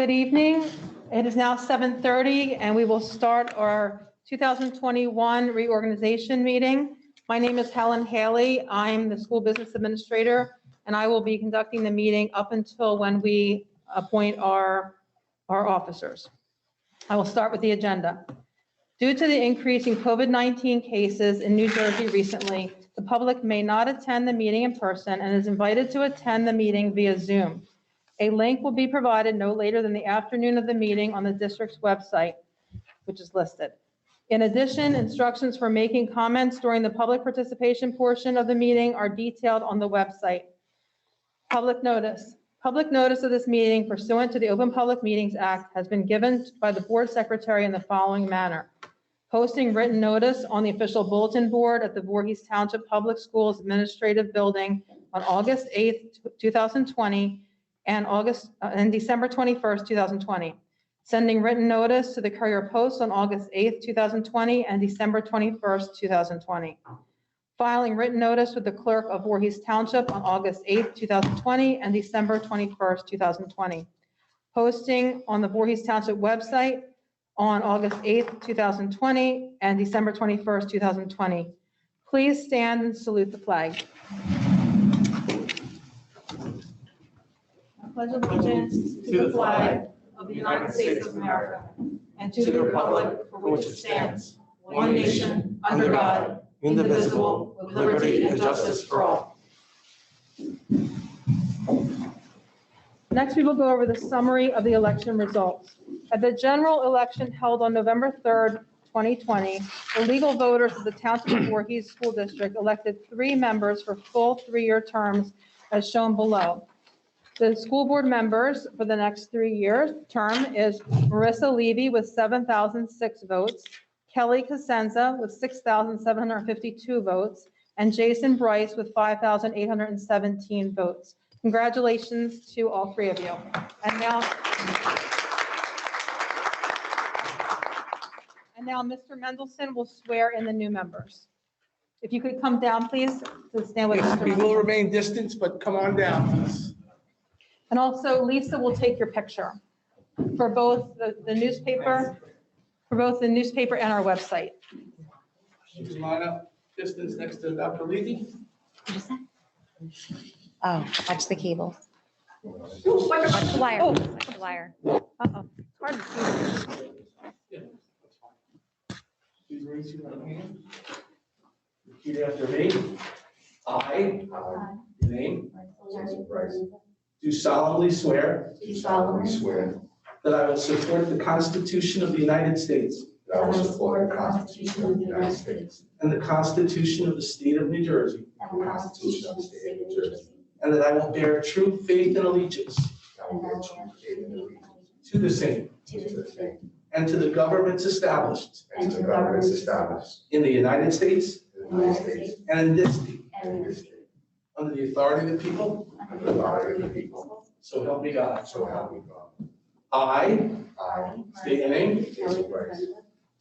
Good evening. It is now 7:30 and we will start our 2021 reorganization meeting. My name is Helen Haley. I'm the school business administrator and I will be conducting the meeting up until when we appoint our officers. I will start with the agenda. Due to the increase in COVID-19 cases in New Jersey recently, the public may not attend the meeting in person and is invited to attend the meeting via Zoom. A link will be provided no later than the afternoon of the meeting on the district's website, which is listed. In addition, instructions for making comments during the public participation portion of the meeting are detailed on the website. Public notice. Public notice of this meeting pursuant to the Open Public Meetings Act has been given by the board secretary in the following manner. Posting written notice on the official bulletin board at the Voorhees Township Public Schools Administrative Building on August 8th, 2020 and December 21st, 2020. Sending written notice to the Courier Post on August 8th, 2020 and December 21st, 2020. Filing written notice with the clerk of Voorhees Township on August 8th, 2020 and December 21st, 2020. Posting on the Voorhees Township website on August 8th, 2020 and December 21st, 2020. Please stand and salute the flag. I pledge allegiance to the flag of the United States of America and to the republic for which it stands, one nation, under God, indivisible, with liberty and justice for all. Next, we will go over the summary of the election results. At the general election held on November 3rd, 2020, the legal voters of the Township of Voorhees School District elected 3 members for full 3-year terms as shown below. The school board members for the next 3-year term is Marissa Levy with 7,006 votes, Kelly Cosenza with 6,752 votes, and Jason Bryce with 5,817 votes. Congratulations to all 3 of you. And now Mr. Mendelson will swear in the new members. If you could come down, please, to stand with Mr. We will remain distant, but come on down, please. And also Lisa will take your picture for both the newspaper, and our website. You can line up distance next to Dr. Levy. Oh, watch the cable. Watch Watch the wire. Oh. Watch the wire. Uh-oh, it's hard to see. Yeah, that's fine. Please raise your right hand. Repeat after me. I, your name, do solemnly swear that I will support the Constitution of the United States That I will support the Constitution of the United States and the Constitution of the State of New Jersey, and the Constitution of the State of New Jersey. and that I will bear true faith and allegiance I will bear true faith and allegiance to the same to the same and to the governments established and to the governments established in the United States in the United States and in this state, and in this state, under the authority of the people, under the authority of the people, so help me God. so help me God. I, I, state your name, Jason Bryce,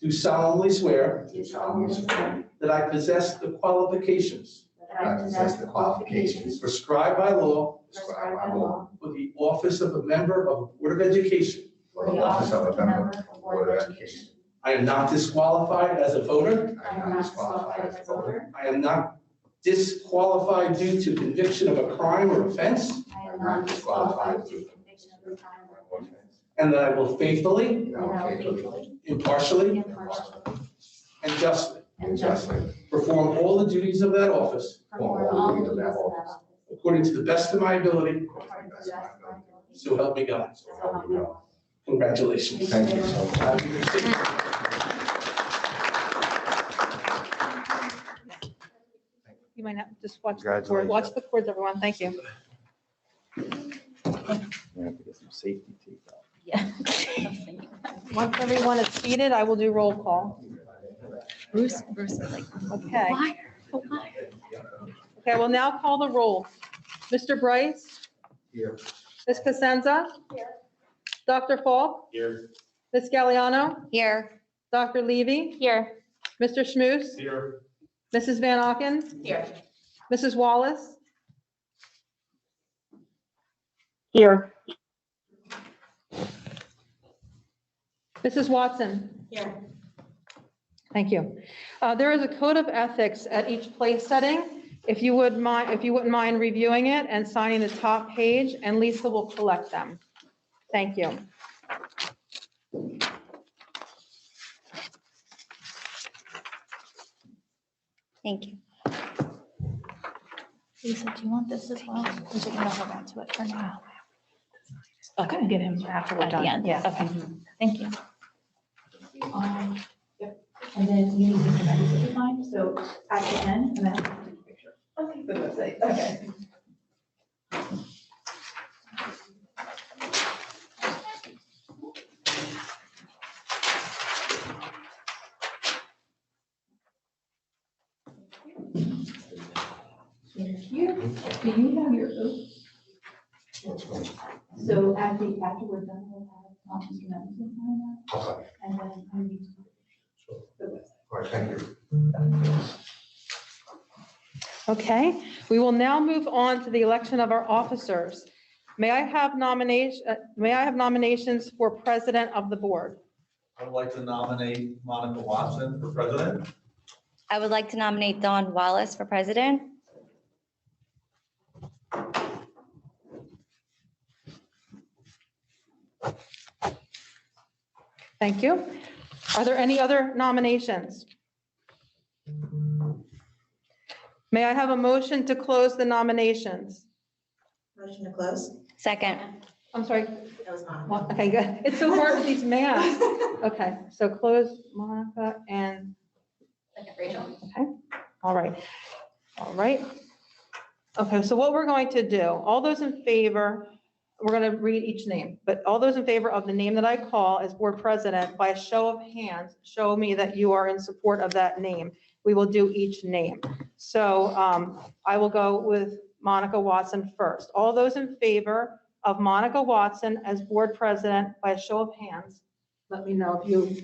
do solemnly swear do solemnly swear that I possess the qualifications that I possess the qualifications prescribed by law prescribed by law for the office of a member of the Board of Education. for the office of a member of Board of Education. I am not disqualified as a voter. I am not disqualified as a voter. I am not disqualified due to conviction of a crime or offense, I am not disqualified due to conviction of a crime or offense. and that I will faithfully, And I will faithfully, impartially, impartially, and justly and justly perform all the duties of that office perform all the duties of that office according to the best of my ability, according to the best of my ability. so help me God. So help me God. Congratulations. Thank you so much. You might have just watch the cord. Watch the cords, everyone. Thank you. We have to get some safety tape out. Yeah. Once everyone is seated, I will do roll call. Bruce was like, Okay. the wire. Okay, we'll now call the roll. Mr. Bryce? Here. Ms. Cosenza? Dr. Falk? Here. Ms. Galliano? Here. Dr. Levy? Here. Mr. Schmooze? Here. Mrs. Van Auken? Here. Mrs. Wallace? Here. Mrs. Watson? Here. Thank you. There is a code of ethics at each place setting. If you wouldn't mind reviewing it and signing the top page, and Lisa will collect them. Thank you. Thank you. Lisa, do you want this as well? Or is it gonna hold on to it for now? Okay. Get him after we're At the done. end. Yeah. Okay. Thank you. And then you need to make a sign, so at the end, and then I'll take a picture. Okay. For the website, okay. Thank you. Do you have your oath? So after we're done, we'll have Mr. Madison sign that, Okay, and then I need to. sure. The website. All right, thank you. Okay, we will now move on to the election of our officers. May I have nominations for president of the board? I would like to nominate Monica Watson for president. I would like to nominate Dawn Wallace for president. Thank you. Are there any other nominations? May I have a motion to close the nominations? Motion to close? Second. I'm sorry. That was on. Well, okay, good. It's so hard with these masks. Okay, so close Monica and, Second, Rachel. okay, all right. All right. Okay, so what we're going to do, all those in favor, we're going to read each name, but all those in favor of the name that I call as board president, by a show of hands, show me that you are in support of that name. We will do each name. So I will go with Monica Watson first. All those in favor of Monica Watson as board president, by a show of hands, let me know if you,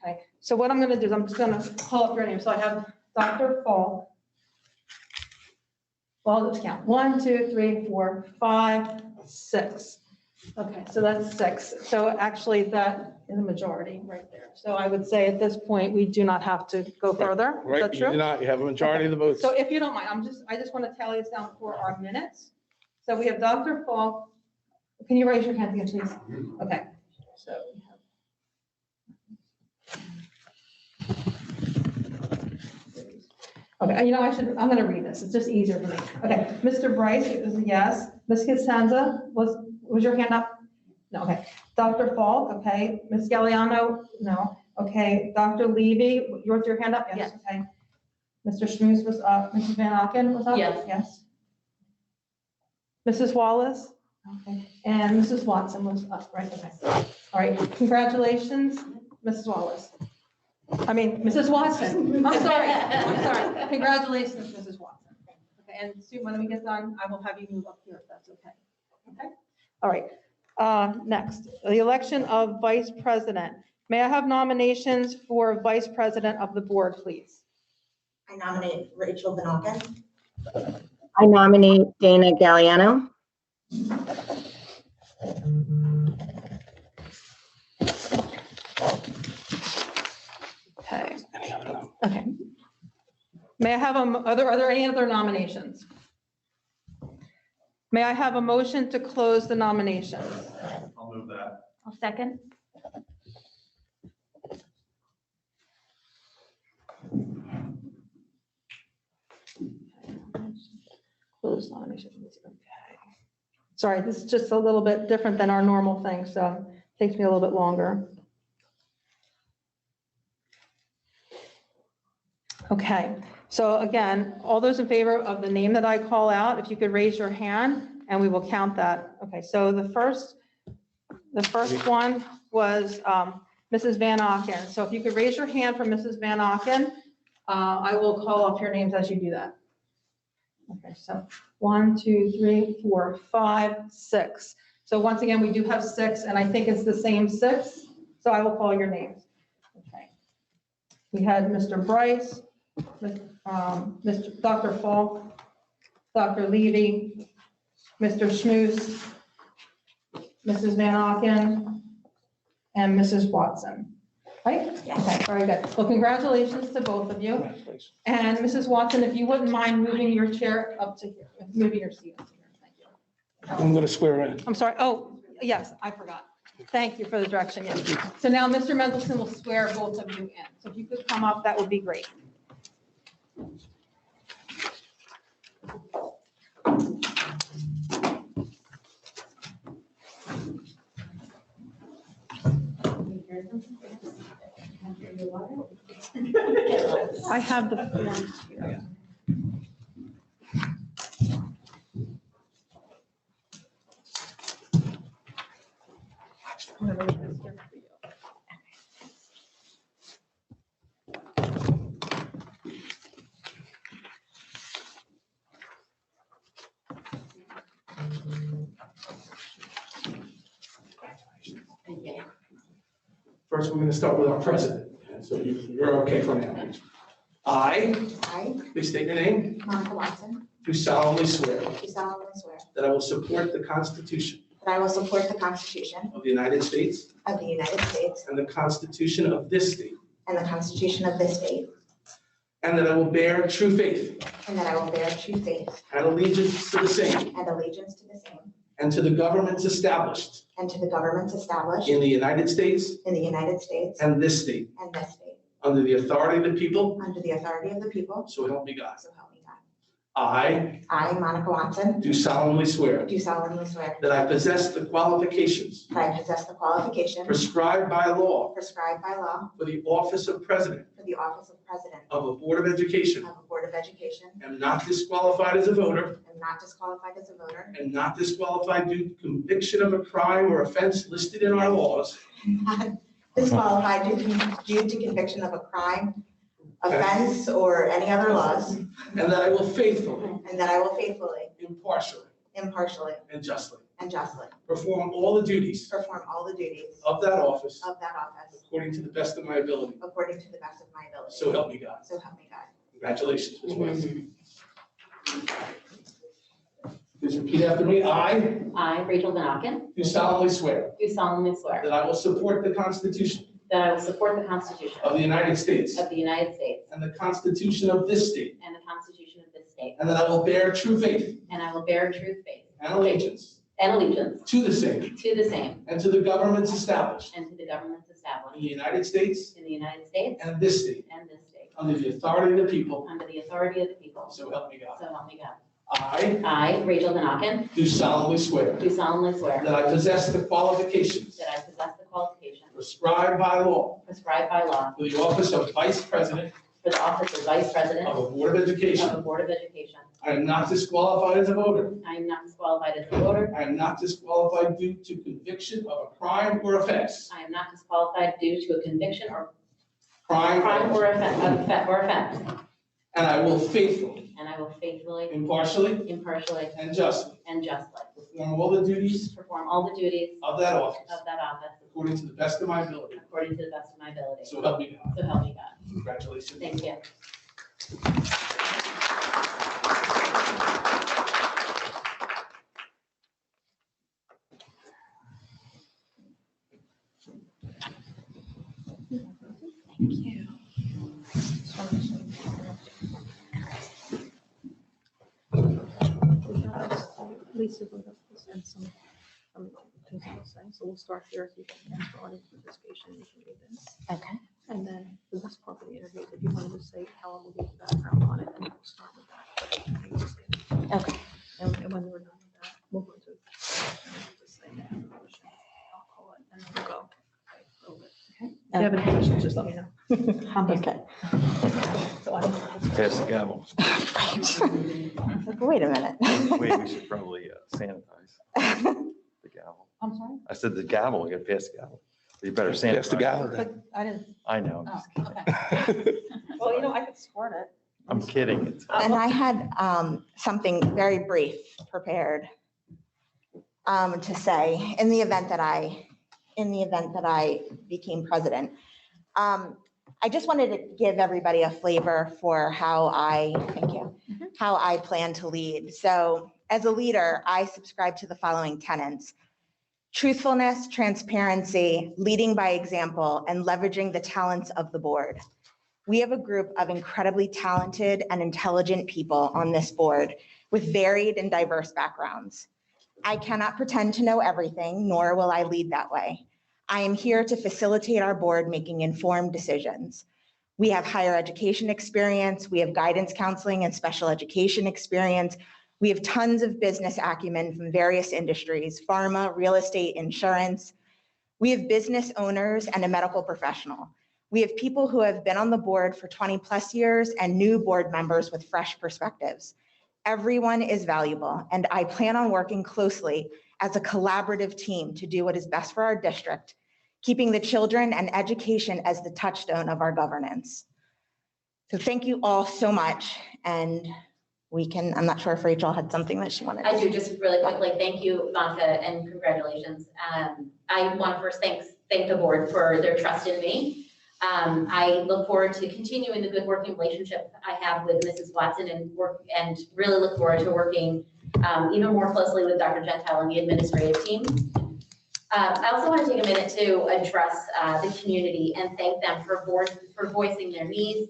okay. So what I'm going to do is I'm just going to call up your name. So I have Dr. Fall. Well, let's count. 1, 2, 3, 4, 5, 6. Okay, so that's 6. So actually that is a majority right there. So I would say at this point, we do not have to go further. Is Right, that you do true? not, you have a majority of the votes. So if you don't mind, I just want to tally this down for our minutes. So we have Dr. Fall. Can you raise your hand again, please? Okay. So we have. Okay, you know, I'm going to read this. It's just easier for me. Okay, Mr. Bryce is a yes. Ms. Costanza, was your hand up? No, okay. Dr. Fall, okay. Ms. Galliano, no. Okay, Dr. Levy, yours, your hand up? Yes. Okay. Mr. Schmooze was up. Mrs. Van Auken was up? Yes. Yes. Mrs. Wallace? Okay. And Mrs. Watson was up, right? Okay. All right, congratulations, Mrs. Wallace. I mean, Mrs. Watson. I'm sorry. Congratulations, Mrs. Watson. Okay, and Sue, when we get done, I will have you move up here if that's okay. Okay? All right. Next, the election of vice president. May I have nominations for vice president of the board, please? I nominate Rachel Van Auken. I nominate Dana Galliano. Okay. Okay. May I have are there any other nominations? May I have a motion to close the nominations? I'll move that. I'll second. Close nominations. Okay. Sorry, this is just a little bit different than our normal thing, so it takes me a little bit longer. Okay, so again, all those in favor of the name that I call out, if you could raise your hand and we will count that. Okay, so the first one was Mrs. Van Auken. So if you could raise your hand for Mrs. Van Auken, I will call up your names as you do that. Okay, so 1, 2, 3, 4, 5, 6. So once again, we do have 6, and I think it's the same 6. So I will call your names. Okay. We had Mr. Bryce, Mr. Dr. Falk, Dr. Levy, Mr. Schmooze, Mrs. Van Auken, and Mrs. Watson. Right? Yes. Okay, very good. Well, congratulations to both of you. Congratulations. And Mrs. Watson, if you wouldn't mind moving your chair up to here, moving your seat up to here. Thank you. I'm going to swear in. I'm sorry. Oh, yes, I forgot. Thank you for the direction. Yes. So now Mr. Mendelson will swear both of you in. So if you could come up, that would be great. I have the forms here. I'm gonna leave this here for you. First, we're going to start with our president. So you're okay for now. I, I, please state your name, Monica Watson, do solemnly swear do solemnly swear that I will support the Constitution that I will support the Constitution of the United States of the United States and the Constitution of this state, and the Constitution of this state, and that I will bear true faith and that I will bear true faith and allegiance to the same and allegiance to the same, and to the governments established and to the governments established in the United States in the United States and this state, and this state, under the authority of the people, under the authority of the people, so help me God. so help me God. I I, Monica Watson, do solemnly swear do solemnly swear that I possess the qualifications that I possess the qualifications prescribed by law prescribed by law for the office of President for the office of President of a Board of Education, of a Board of Education, am not disqualified as a voter, am not disqualified as a voter, and not disqualified due to conviction of a crime or offense listed in our laws, not disqualified due to conviction of a crime, offense, or any other laws, and that I will faithfully, and that I will faithfully, impartially, impartially, and justly and justly perform all the duties perform all the duties of that office of that office according to the best of my ability. according to the best of my ability. So help me God. So help me God. Congratulations, Ms. Watson. Please repeat after me. I, Rachel Vanaken, Do solemnly swear do solemnly swear that I will support the Constitution that I will support the Constitution of the United States of the United States and the Constitution of this state, and the Constitution of this state, and that I will bear true faith and I will bear true faith and allegiance and allegiance to the same to the same and to the governments established and to the governments in established the United States in the United States and this state, and this state, under the authority of the people, under the authority of the people, so help me God. so help me God. I I, Rachel Vanaken, do solemnly swear do solemnly swear that I possess the qualifications that I possess the qualifications prescribed by law prescribed by law for the office of Vice President for the office of Vice President of a Board of of Education. a Board of Education. I am not disqualified as a voter. I am not disqualified as a voter. I am not disqualified due to conviction of a crime or offense. I am not disqualified due to a conviction or Crime or offense. And I will faithfully, And I will faithfully, impartially, impartially, and justly and justly perform all the duties perform all the duties of that office of that office according to the best of my ability. according to the best of my ability. So help me God. So help me God. Congratulations. Thank you. Lisa wrote up this and some things I'll say. So we'll start here. If you can answer audience participation, you can read this. Okay. And then for this part of the interview, if you wanted to say how long will give you background on it, then we'll start with that. Okay. And when we're done with that, we'll go to. Just say that. I'll call it and then we'll go. over it, okay? If you have any questions, just let me know. Okay. So I don't- Pass the gavel. Wait a minute. Wait, we should probably sanitize the gavel. I'm sorry, I said the gavel, you gotta pass the gavel. You better sanitize. Pass the gavel. but I didn't. I know. Oh, okay. Well, I could squirt it. I'm kidding. And I had something very brief prepared to say in the event that I became president. I just wanted to give everybody a flavor for how how I plan to lead. So as a leader, I subscribe to the following tenets. Truthfulness, transparency, leading by example, and leveraging the talents of the board. We have a group of incredibly talented and intelligent people on this board with varied and diverse backgrounds. I cannot pretend to know everything, nor will I lead that way. I am here to facilitate our board making informed decisions. We have higher education experience, we have guidance counseling and special education experience. We have tons of business acumen from various industries, pharma, real estate, insurance. We have business owners and a medical professional. We have people who have been on the board for 20+ years and new board members with fresh perspectives. Everyone is valuable, and I plan on working closely as a collaborative team to do what is best for our district, keeping the children and education as the touchstone of our governance. So thank you all so much, and I'm not sure if Rachel had something that she wanted to I say. do, just really quickly, thank you, Monica, and congratulations. I want to first thank the board for their trust in me. I look forward to continuing the good working relationship I have with Mrs. Watson and really look forward to working even more closely with Dr. Gentile and the administrative team. I also want to take a minute to address the community and thank them for voicing their needs,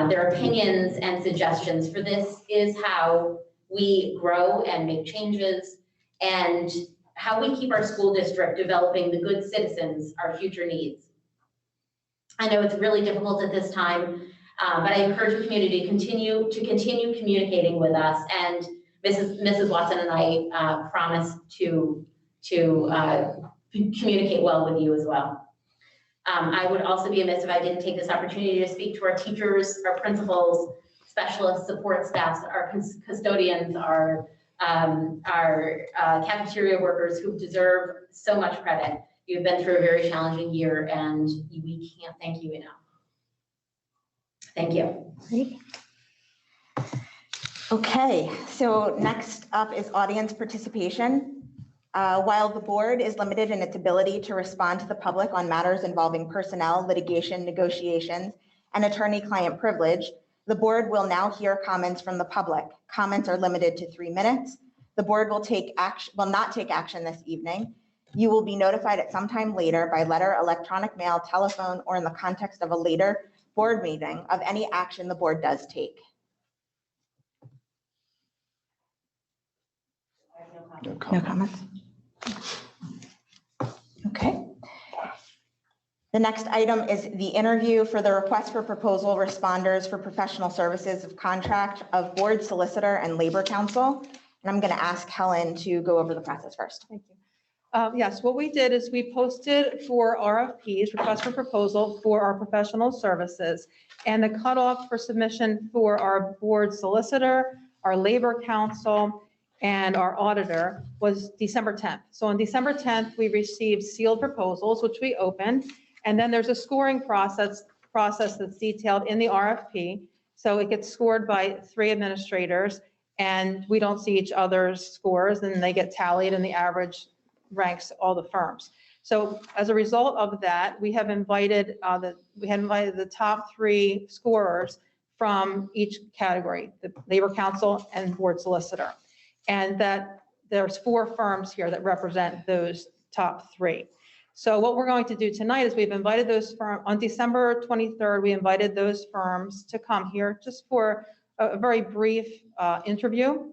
their opinions and suggestions, for this is how we grow and make changes and how we keep our school district developing the good citizens our future needs. I know it's really difficult at this time, but I encourage the community to continue communicating with us, and Mrs. Watson and I promise to communicate well with you as well. I would also be amiss if I didn't take this opportunity to speak to our teachers, our principals, specialists, support staffs, our custodians, our cafeteria workers who deserve so much credit. You've been through a very challenging year and we can't thank you enough. Thank you. Great. Okay, so next up is audience participation. While the board is limited in its ability to respond to the public on matters involving personnel, litigation, negotiations, and attorney-client privilege, the board will now hear comments from the public. Comments are limited to 3 minutes. The board will not take action this evening. You will be notified at some time later by letter, electronic mail, telephone, or in the context of a later board meeting of any action the board does take. No comments? Okay. The next item is the interview for the request for proposal responders for professional services of contract of board solicitor and labor counsel. And I'm going to ask Helen to go over the process first. Thank you. Yes, what we did is we posted for RFPs, request for proposal, for our professional services. And the cutoff for submission for our board solicitor, our labor counsel, and our auditor was December 10th. So on December 10th, we received sealed proposals, which we opened. And then there's a scoring process that's detailed in the RFP. So it gets scored by 3 administrators, and we don't see each other's scores, and they get tallied, and the average ranks all the firms. So as a result of that, we have invited the top 3 scorers from each category, the labor counsel and board solicitor. And that there's 4 firms here that represent those top 3. So what we're going to do tonight is we've invited those firms, on December 23rd, we invited those firms to come here just for a very brief interview.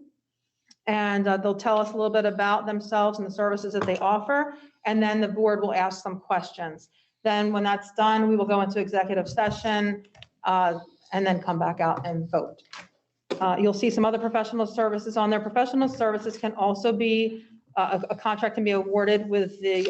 And they'll tell us a little bit about themselves and the services that they offer. And then the board will ask some questions. Then when that's done, we will go into executive session and then come back out and vote. You'll see some other professional services on there. Professional services can also be, a contract can be awarded with the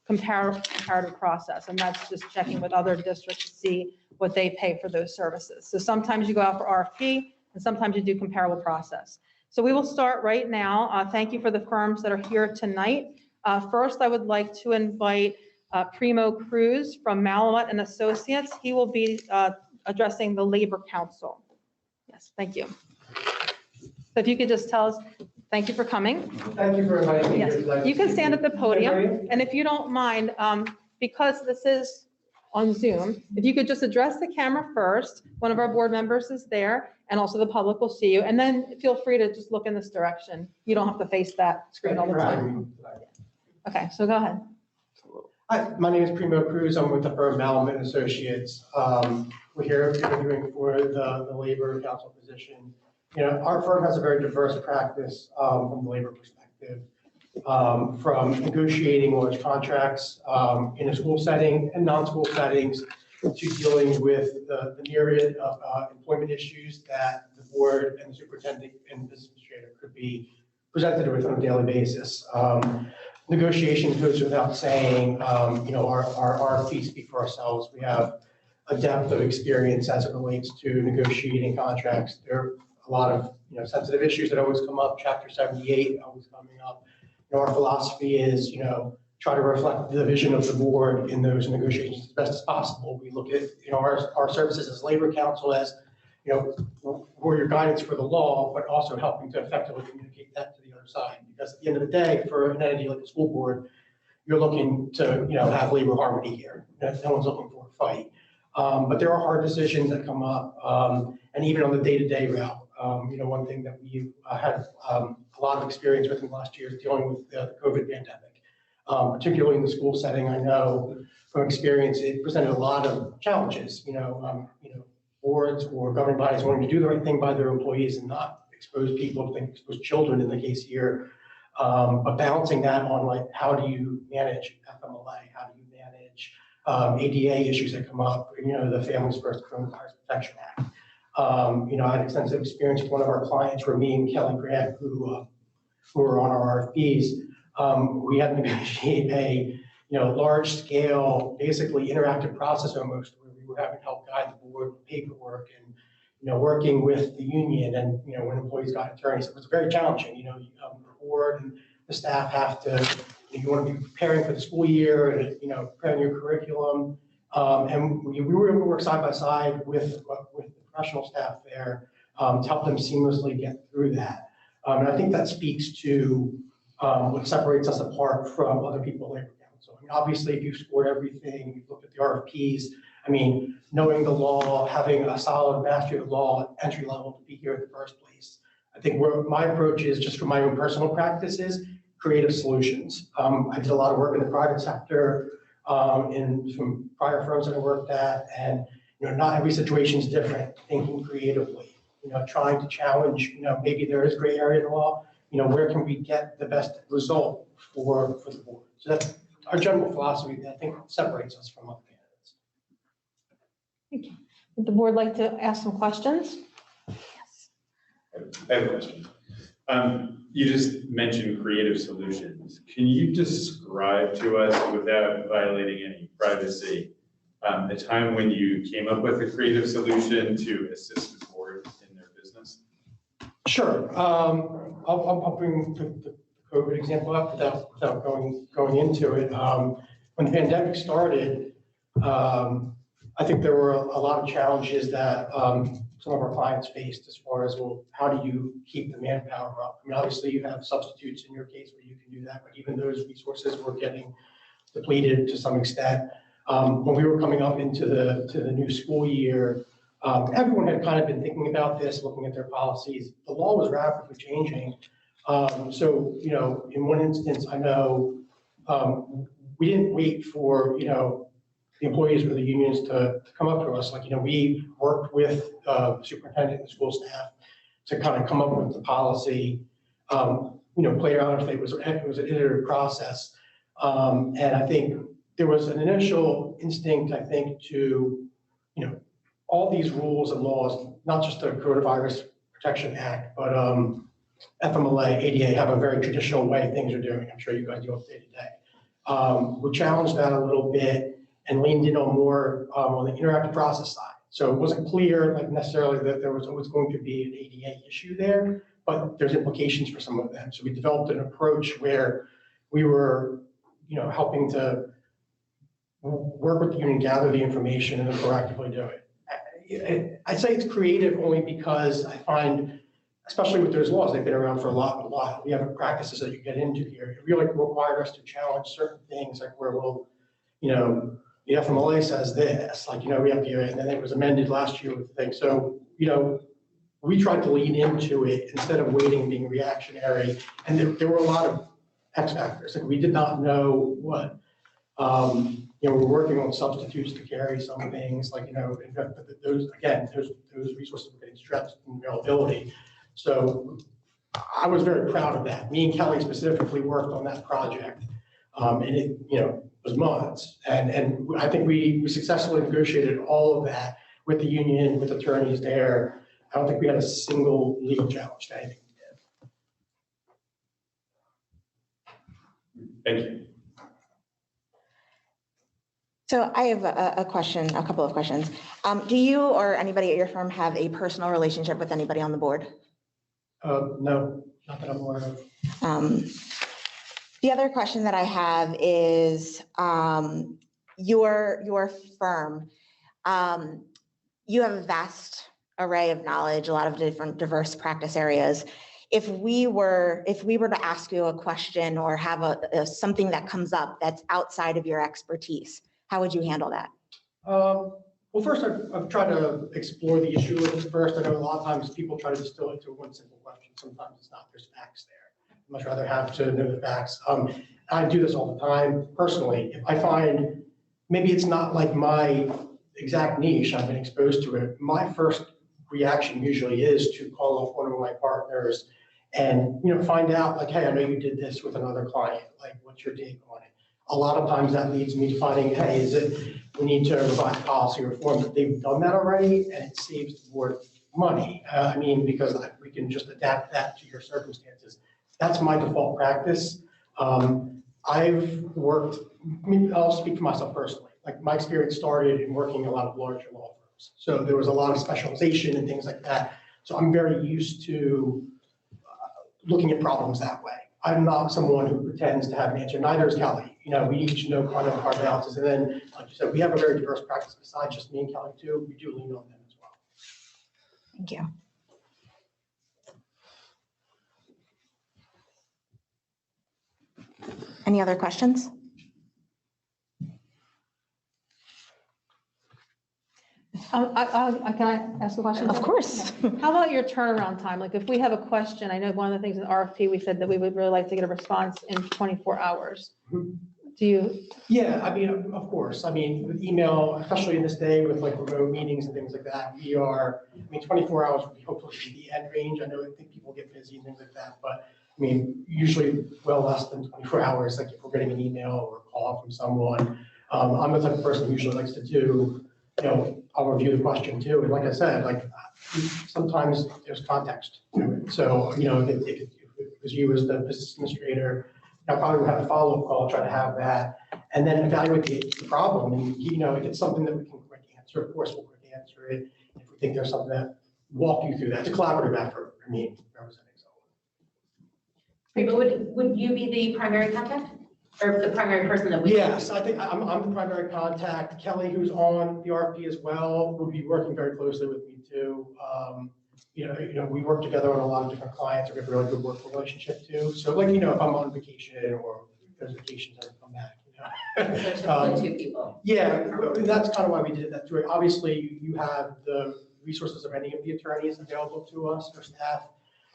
comparative process. And that's just checking with other districts to see what they pay for those services. So sometimes you go out for RFP and sometimes you do comparable process. So we will start right now. Thank you for the firms that are here tonight. First, I would like to invite Primo Cruz from Malamut and Associates. He will be addressing the Labor Council. Yes, thank you. So if you could just tell us, thank you for coming. Thank you for inviting me. Yes, here. you can stand at the podium. And if you don't mind, because this is on Zoom, if you could just address the camera first, one of our board members is there, and also the public will see you. And then feel free to just look in this direction. You don't have to face that screen all the time. Okay, so go ahead. Hi, my name is Primo Cruz. I'm with the firm Malum and Associates. We're here interviewing for the labor council position. You know, our firm has a very diverse practice from the labor perspective, from negotiating large contracts in a school setting and non-school settings to dealing with the myriad of employment issues that the board and the superintendent and business administrator could be presented with on a daily basis. Negotiations goes without saying, you know, our fees speak for ourselves. We have a depth of experience as it relates to negotiating contracts. There are a lot of, you know, sensitive issues that always come up. Chapter 78 always coming up. You know, our philosophy is, you know, try to reflect the vision of the board in those negotiations as best as possible. We look at, you know, our services as labor counsel as, you know, we're your guidance for the law, but also helping to effectively communicate that to the other side. Because at the end of the day, for an entity like the school board, you're looking to, you know, have labor harmony here. No one's looking for a fight. But there are hard decisions that come up, and even on the day-to-day route. You know, one thing that we've had a lot of experience with in the last year is dealing with the COVID pandemic. Particularly in the school setting, I know from experience, it presented a lot of challenges. You know, boards or governing bodies wanting to do the right thing by their employees and not expose people, expose children in the case here. But balancing that on, like, how do you manage FMLA? How do you manage ADA issues that come up? You know, the Families First Coronavirus Protection Act. You know, I had extensive experience with one of our clients, Remy and Kelly Grant, who were on our RFPs. We had to negotiate a, you know, large scale, basically interactive process almost, where we were having to help guide the board with paperwork and, you know, working with the union and, you know, when employees got attorneys. It was very challenging. You know, the board and the staff have to, you want to be preparing for the school year and, you know, preparing your curriculum. And we were able to work side by side with the professional staff there to help them seamlessly get through that. And I think that speaks to what separates us apart from other people in labor council. I mean, obviously, if you've scored everything, you've looked at the RFPs, I mean, knowing the law, having a solid mastery of the law, entry level to be here in the first place. I think my approach is, just from my own personal practices, creative solutions. I did a lot of work in the private sector in some prior firms that I worked at, and, you know, not every situation is different. Thinking creatively, you know, trying to challenge, you know, maybe there is gray area in the law. You know, where can we get the best result for the board? So that's our general philosophy that I think separates us from other candidates. Would the board like to ask some questions? I have a question. You just mentioned creative solutions. Can you describe to us, without violating any privacy, a time when you came up with a creative solution to assist the board in their business? Sure. I'll bring the COVID example up without going into it. When the pandemic started, I think there were a lot of challenges that some of our clients faced as far as, well, how do you keep the manpower up? I mean, obviously you have substitutes in your case where you can do that, but even those resources were getting depleted to some extent. When we were coming up into the new school year, everyone had kind of been thinking about this, looking at their policies. The law was rapidly changing. So, you know, in one instance, I know we didn't wait for, you know, the employees or the unions to come up to us. Like, you know, we worked with the superintendent and the school staff to kind of come up with the policy, you know, play around if it was an iterative process. And I think there was an initial instinct, I think, to, you know, all these rules and laws, not just the Coronavirus Protection Act, but FMLA, ADA have a very traditional way things are doing. I'm sure you guys do it day to day. We challenged that a little bit and leaned in on more on the interactive process side. So it wasn't clear, like, necessarily that there was always going to be an ADA issue there, but there's implications for some of them. So we developed an approach where we were, you know, helping to work with the union, gather the information, and then proactively do it. I say it's creative only because I find, especially with those laws, they've been around for a while. We have practices that you get into here. It really required us to challenge certain things, like where we'll, you know, the FMLA says this, like, you know, we have to, and then it was amended last year with the thing. So, you know, we tried to lean into it instead of waiting and being reactionary. And there were a lot of X factors. Like, we did not know what, we're working on substitutes to carry some things, like, those resources were getting stretched in availability. So I was very proud of that. Me and Kelly specifically worked on that project. And it, was months. And I think we successfully negotiated all of that with the union, with attorneys there. I don't think we had a single legal challenge to anything we did. Thank you. So I have a couple of questions. Do you or anybody at your firm have a personal relationship with anybody on the board? No, not that I'm aware of. The other question that I have is your firm. You have a vast array of knowledge, a lot of different diverse practice areas. If we were to ask you a question or have something that comes up that's outside of your expertise, how would you handle that? Well, first, I've tried to explore the issue with this first. I know a lot of times people try to distill it to one simple question. Sometimes it's not. There's facts there. I'd much rather have to know the facts. I do this all the time personally. If I find maybe it's not like my exact niche, I've been exposed to it, my first reaction usually is to call up one of my partners and find out, like, hey, I know you did this with another client. Like, what's your take on it? A lot of times that leads me to finding, hey, we need to revise policy reform. But they've done that already, and it saves the board money. Because we can just adapt that to your circumstances. That's my default practice. I've worked, I'll speak for myself personally. Like, my experience started in working in a lot of larger law firms. So there was a lot of specialization and things like that. So I'm very used to looking at problems that way. I'm not someone who pretends to have an answer. Neither is Kelly. We each know kind of our balances. And then, like you said, we have a very diverse practice besides just me and Kelly too. We do lean on them as well. Thank you. Any other questions? Can I ask a question? Of course. How about your turnaround time? Like, if we have a question, I know one of the things in RFP, we said that we would really like to get a response in 24 hours. Do you? Yeah, of course. With email, especially in this day with like remote meetings and things like that, 24 hours would be hopefully the end range. I think people get busy and things like that, but usually well less than 24 hours, like if we're getting an email or a call from someone. I'm the type of person who usually likes to do, I'll review the question too. And like I said, like sometimes there's context to it. So, if it was you as the business administrator, I probably would have a follow-up call, try to have that, and then evaluate the problem. And, if it's something that we can quick answer, of course, we'll quick answer it. If we think there's something that walk you through that, it's a collaborative effort. Representing someone. Would you be the primary contact or the primary person that we? Yes, I think I'm the primary contact. Kelly, who's on the RFP as well, will be working very closely with me too. We work together on a lot of different clients. We have a really good working relationship too. So if I'm on vacation or there's vacations, I come back. There's definitely two people. Yeah, that's kind of why we did that too. Obviously, you have the resources of any of the attorneys available to us or staff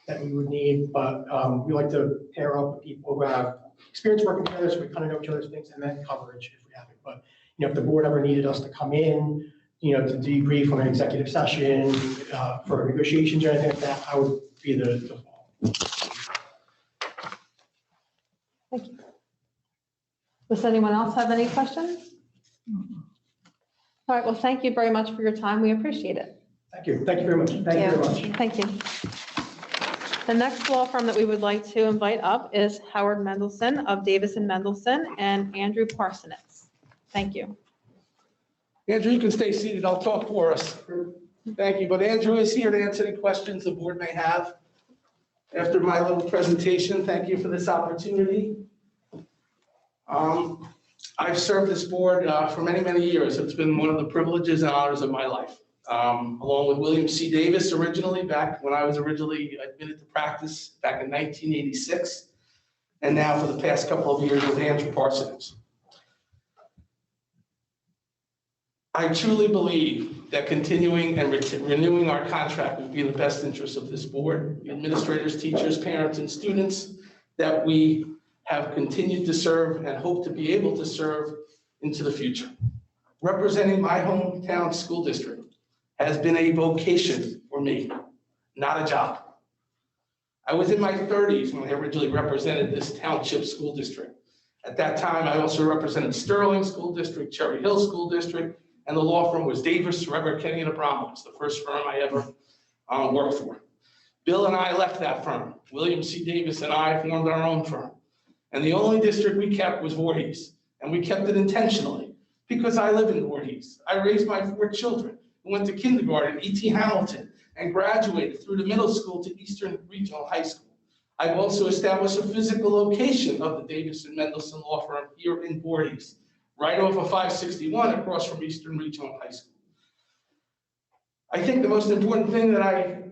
that we would need, but we like to pair up with people who have experience working together, so we kind of know each other's things, and then coverage if we have it. But if the board ever needed us to come in, to debrief on an executive session for negotiations or anything like that, I would be the default. Thank you. Does anyone else have any questions? All right, well, thank you very much for your time. We appreciate it. Thank you. Thank you very much. Thank you very much. Thank you. The next law firm that we would like to invite up is Howard Mendelson of Davis and Mendelson and Andrew Parsonetz. Thank you. Andrew, you can stay seated. I'll talk for us. Thank you. But Andrew is here to answer any questions the board may have after my little presentation. Thank you for this opportunity. I've served this board for many, many years. It's been one of the privileges and honors of my life. Along with William C. Davis originally, back when I was originally admitted to practice back in 1986, and now for the past couple of years with Andrew Parsonetz. I truly believe that continuing and renewing our contract would be in the best interest of this board, administrators, teachers, parents, and students, that we have continued to serve and hope to be able to serve into the future. Representing my hometown school district has been a vocation for me, not a job. I was in my 30s when I originally represented this township school district. At that time, I also represented Sterling School District, Cherry Hill School District, and the law firm was Davis, Weber, Kenny, and Abramowitz, the first firm I ever worked for. Bill and I left that firm. William C. Davis and I formed our own firm. And the only district we kept was Voorhees. And we kept it intentionally because I live in Voorhees. I raised my 4 children who went to kindergarten at E.T. Hamilton and graduated through the middle school to Eastern Regional High School. I've also established a physical location of the Davis and Mendelson law firm here in Voorhees, right off of 561 across from Eastern Regional High School. I think the most important thing that I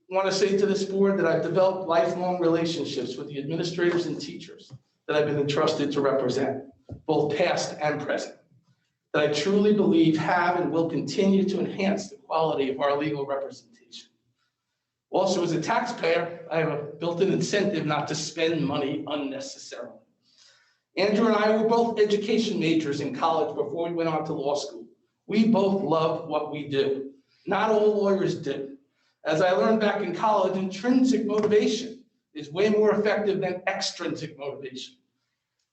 want to say to this board, that I've developed lifelong relationships with the administrators and teachers that I've been entrusted to represent, both past and present, that I truly believe have and will continue to enhance the quality of our legal representation. Also, as a taxpayer, I have a built-in incentive not to spend money unnecessarily. Andrew and I were both education majors in college before we went on to law school. We both love what we do. Not all lawyers do. As I learned back in college, intrinsic motivation is way more effective than extrinsic motivation.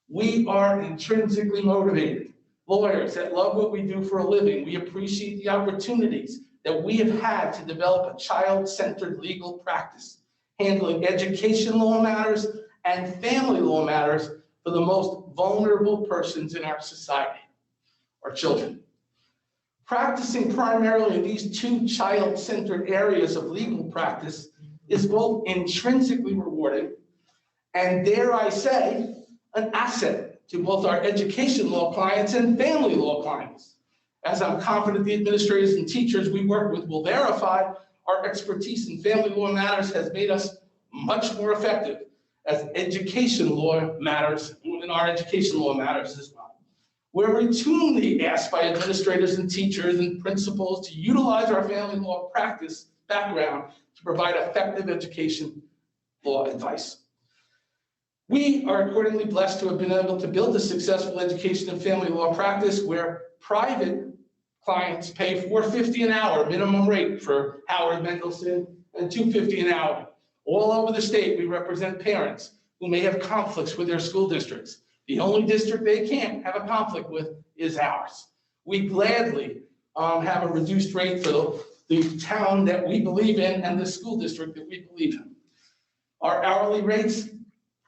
We are intrinsically motivated. Lawyers that love what we do for a living, we appreciate the opportunities that we have had to develop a child-centered legal practice, handling education law matters and family law matters for the most vulnerable persons in our society, our children. Practicing primarily in these 2 child-centered areas of legal practice is both intrinsically rewarding and, dare I say, an asset to both our education law clients and family law clients. As I'm confident the administrators and teachers we work with will verify, our expertise in family law matters has made us much more effective as education law matters, in our education law matters as well. We're routinely asked by administrators and teachers and principals to utilize our family law practice background to provide effective education law advice. We are accordingly blessed to have been able to build a successful education and family law practice where private clients pay $4.50 an hour minimum rate for Howard Mendelson and $2.50 an hour. All over the state, we represent parents who may have conflicts with their school districts. The only district they can't have a conflict with is ours. We gladly have a reduced rate for the town that we believe in and the school district that we believe in. Our hourly rates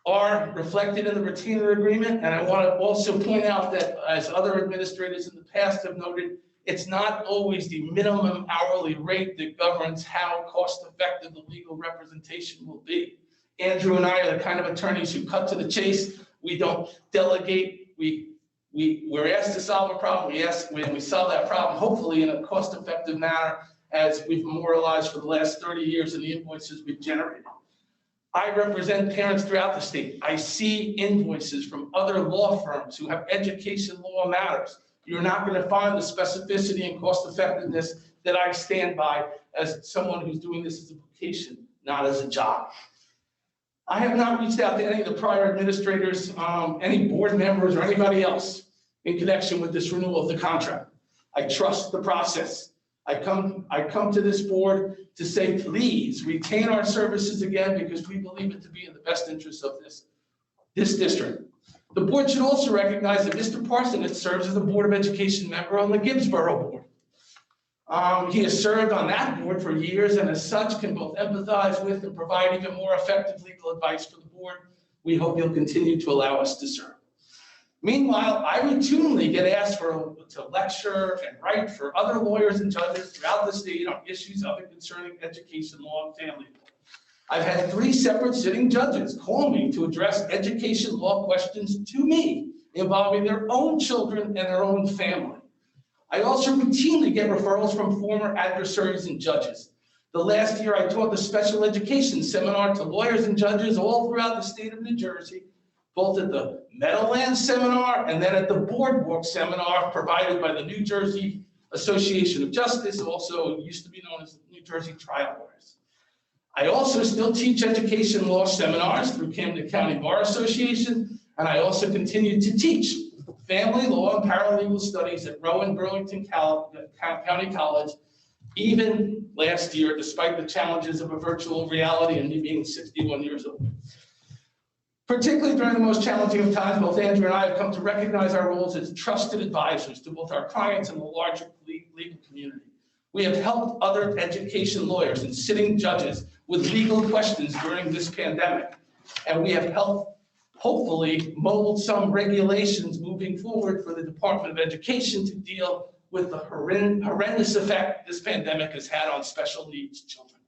are reflected in the retainer agreement, and I want to also point out that, as other administrators in the past have noted, it's not always the minimum hourly rate that governs how cost-effective the legal representation will be. Andrew and I are the kind of attorneys who cut to the chase. We don't delegate. We're asked to solve a problem. We solve that problem, hopefully in a cost-effective manner, as we've memorialized for the last 30 years in the invoices we've generated. I represent parents throughout the state. I see invoices from other law firms who have education law matters. You're not going to find the specificity and cost effectiveness that I stand by as someone who's doing this as a vocation, not as a job. I have not reached out to any of the prior administrators, any board members or anybody else in connection with this renewal of the contract. I trust the process. I come to this board to say, please retain our services again, because we believe it to be in the best interest of this district. The board should also recognize that Mr. Parsonage serves as a Board of Education member on the Gibbsboro board. He has served on that board for years, and as such can both empathize with and provide even more effective legal advice for the board. We hope you'll continue to allow us to serve. Meanwhile, I routinely get asked to lecture and write for other lawyers and judges throughout the state on issues other concerning education law and family law. I've had 3 separate sitting judges call me to address education law questions to me involving their own children and their own family. I also routinely get referrals from former adversaries and judges. The last year, I taught the special education seminar to lawyers and judges all throughout the state of New Jersey, both at the Meadowlands seminar and then at the Boardwalk seminar provided by the New Jersey Association of Justice, also used to be known as the New Jersey Trial Lawyers. I also still teach education law seminars through Camden County Bar Association, and I also continue to teach family law and paralegal studies at Rowan Burlington County College, even last year, despite the challenges of a virtual reality and me being 61 years old. Particularly during the most challenging of times, both Andrew and I have come to recognize our roles as trusted advisors to both our clients and the larger legal community. We have helped other education lawyers and sitting judges with legal questions during this pandemic, and we have helped hopefully mold some regulations moving forward for the Department of Education to deal with the horrendous effect this pandemic has had on special needs children.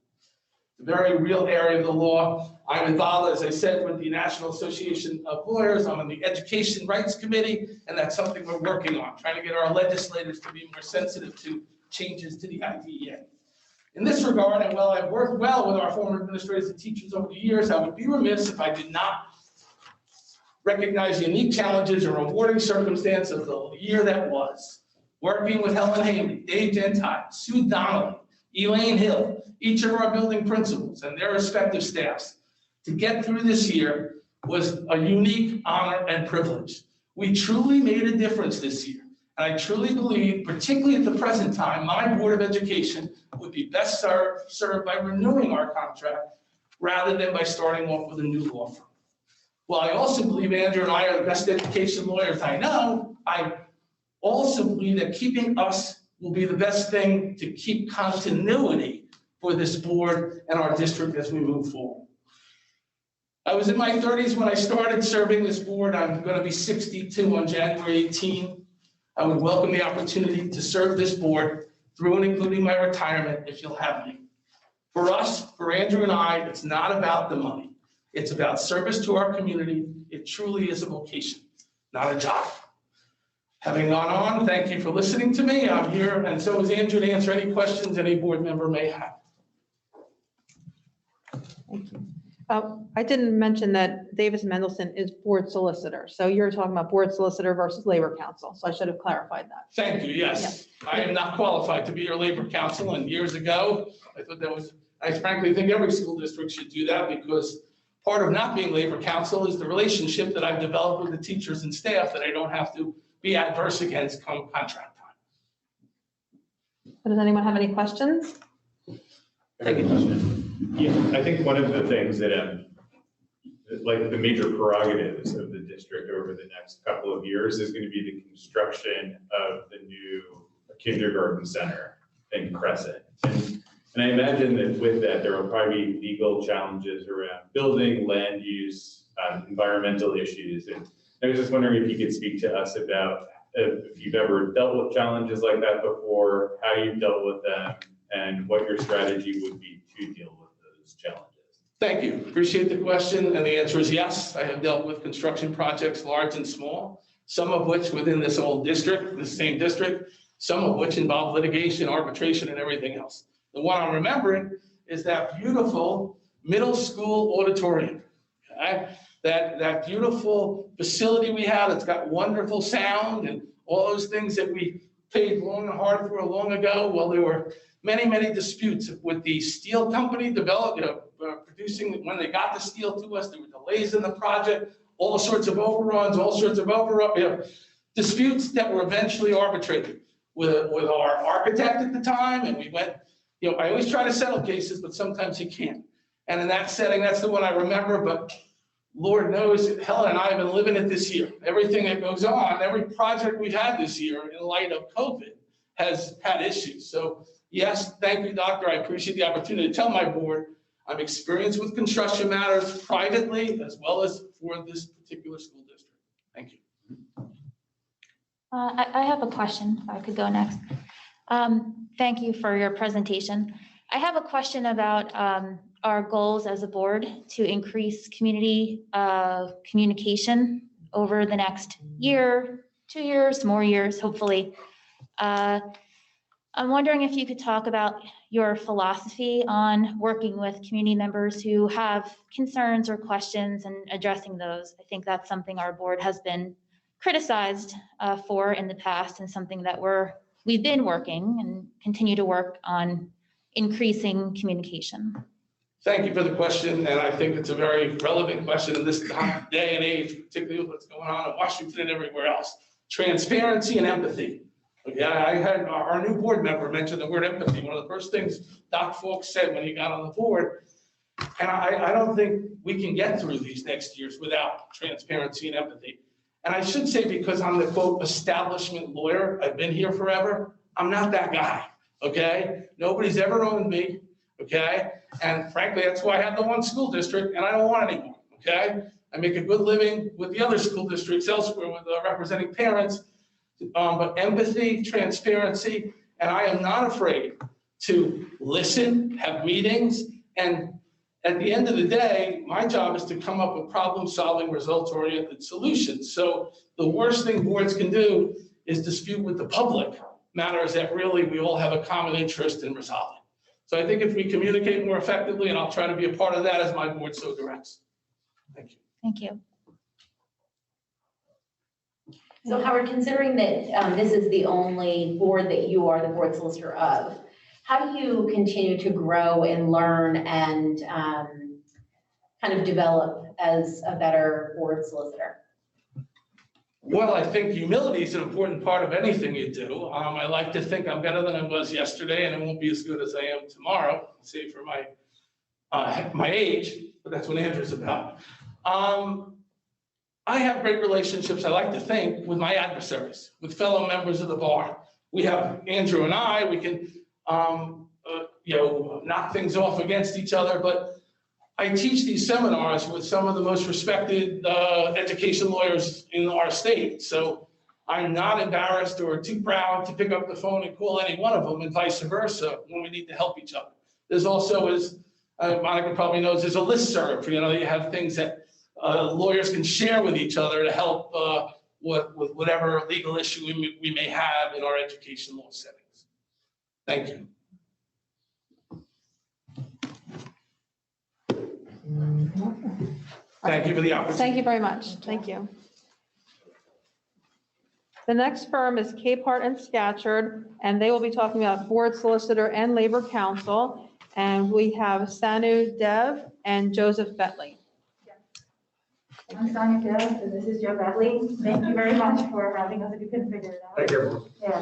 It's a very real area of the law. I'm involved, as I said, with the National Association of Lawyers. I'm on the Education Rights Committee, and that's something we're working on, trying to get our legislators to be more sensitive to changes to the IDEA. In this regard, and while I've worked well with our former administrators and teachers over the years, I would be remiss if I did not recognize the unique challenges or rewarding circumstance of the year that was. Working with Helen Haley, Dave Gentile, Sue Donnelly, Elaine Hill, each of our building principals and their respective staffs to get through this year was a unique honor and privilege. We truly made a difference this year. And I truly believe, particularly at the present time, my Board of Education would be best served by renewing our contract rather than by starting off with a new law firm. While I also believe Andrew and I are the best education lawyers I know, I also believe that keeping us will be the best thing to keep continuity for this board and our district as we move forward. I was in my 30s when I started serving this board. I'm going to be 62 on January 18. I would welcome the opportunity to serve this board through and including my retirement if you'll have me. For us, for Andrew and I, it's not about the money. It's about service to our community. It truly is a vocation, not a job. Having gone on, thank you for listening to me. I'm here, and so is Andrew, to answer any questions any board member may have. Thank you. I didn't mention that Davis Mendelson is board solicitor. So you're talking about board solicitor versus labor counsel. So I should have clarified that. Thank you, yes. I am not qualified to be your labor counsel, and years ago, I thought that was, I frankly think every school district should do that, because part of not being labor counsel is the relationship that I've developed with the teachers and staff that I don't have to be adverse against come contract time. Does anyone have any questions? Thank you. Yeah, I think one of the things that, like the major prerogatives of the district over the next couple of years is going to be the construction of the new kindergarten center in Crescent. And I imagine that with that, there will probably be legal challenges around building, land use, environmental issues. And I was just wondering if you could speak to us about if you've ever dealt with challenges like that before, how you've dealt with them, and what your strategy would be to deal with those challenges. Thank you. Appreciate the question. And the answer is yes. I have dealt with construction projects, large and small, some of which within this old district, the same district, some of which involve litigation, arbitration, and everything else. The one I'm remembering is that beautiful middle school auditorium. Okay? That beautiful facility we have that's got wonderful sound and all those things that we paid long and hard for long ago. Well, there were many disputes with the steel company producing. When they got the steel to us, there were delays in the project, all sorts of overruns, disputes that were eventually arbitrated with our architect at the time. And we went, I always try to settle cases, but sometimes you can't. And in that setting, that's the one I remember, but Lord knows, Helen and I have been living it this year. Everything that goes on, every project we've had this year in light of COVID has had issues. So yes, thank you, Doctor. I appreciate the opportunity to tell my board I'm experienced with construction matters privately as well as for this particular school district. Thank you. I have a question, if I could go next. Thank you for your presentation. I have a question about our goals as a board to increase community communication over the next year, 2 years, more years, hopefully. I'm wondering if you could talk about your philosophy on working with community members who have concerns or questions and addressing those. I think that's something our board has been criticized for in the past, and something that we've been working and continue to work on increasing communication. Thank you for the question, and I think it's a very relevant question in this day and age, particularly with what's going on in Washington and everywhere else. Transparency and empathy. Okay, I had our new board member mention the word empathy. One of the first things Doc Fawkes said when he got on the board, and I don't think we can get through these next years without transparency and empathy. And I should say, because I'm the quote establishment lawyer, I've been here forever, I'm not that guy, okay? Nobody's ever owned me, okay? And frankly, that's why I have the one school district and I don't want any more, okay? I make a good living with the other school districts elsewhere with representing parents, but empathy, transparency, and I am not afraid to listen, have meetings, and at the end of the day, my job is to come up with problem-solving, results-oriented solutions. So the worst thing boards can do is dispute with the public matters that really we all have a common interest in resolving. So I think if we communicate more effectively, and I'll try to be a part of that as my board so directs. Thank you. Thank you. So Howard, considering that this is the only board that you are the board solicitor of, how do you continue to grow and learn and kind of develop as a better board solicitor? Well, I think humility is an important part of anything you do. I like to think I'm better than I was yesterday, and I won't be as good as I am tomorrow, save for my age, but that's what Andrew's about. I have great relationships, I like to think, with my adversaries, with fellow members of the bar. We have Andrew and I, we can knock things off against each other, but I teach these seminars with some of the most respected education lawyers in our state. So I'm not embarrassed or too proud to pick up the phone and call any one of them, and vice versa when we need to help each other. There's also, as Monica probably knows, there's a listserv. You have things that lawyers can share with each other to help with whatever legal issue we may have in our education law settings. Thank you. Thank you for the opportunity. Thank you very much. Thank you. The next firm is Capehart and Scatcherd, and they will be talking about board solicitor and labor counsel. And we have Sanu Dev and Joseph Bentley. I'm Sonia Dev, and this is Joe Bentley. Thank you very much for having us if you couldn't figure it out. Thank you. Yeah.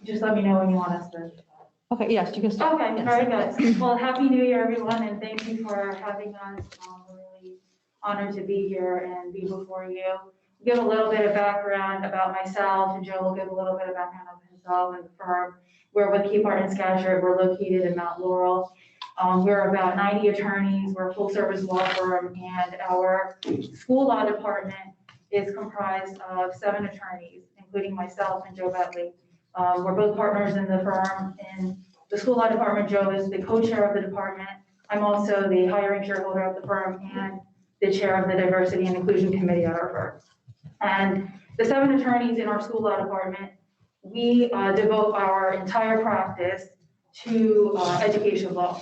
Just let me know when you want us to. Okay, yes, you can start. Okay, Yes. very good. Well, Happy New Year, everyone, and thank you for having us. We're really honored to be here and be before you. Give a little bit of background about myself, and Joe will give a little bit of background of himself and the firm. We're with Capehart and Scatcherd. We're located in Mount Laurel. We're about 90 attorneys. We're a full-service law firm, and our school law department is comprised of 7 attorneys, including myself and Joe Bentley. We're both partners in the firm. In the school law department, Joe is the co-chair of the department. I'm also the hiring shareholder of the firm and the chair of the diversity and inclusion committee at our firm. And the 7 attorneys in our school law department, we devote our entire practice to education law.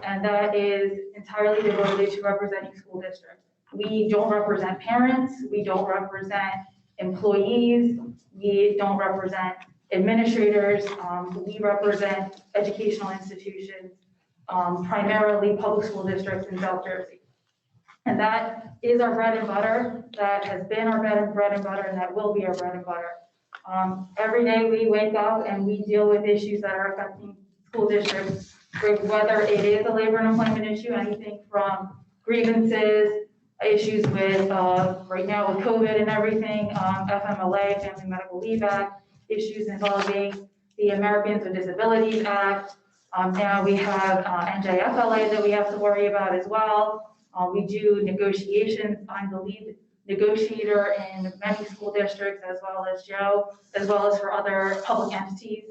And that is entirely devoted to representing school districts. We don't represent parents. We don't represent employees. We don't represent administrators. We represent educational institutions, primarily public school districts in South Jersey. And that is our bread and butter. That has been our bread and butter, and that will be our bread and butter. Every day we wake up and we deal with issues that are affecting school districts, whether it is a labor and employment issue, anything from grievances, issues with, right now with COVID and everything, FMLA, Family Medical Leave Act, issues involving the Americans with Disabilities Act. Now we have NJFLA that we have to worry about as well. We do negotiations. I'm the lead negotiator in many school districts, as well as Joe, as well as for other public entities.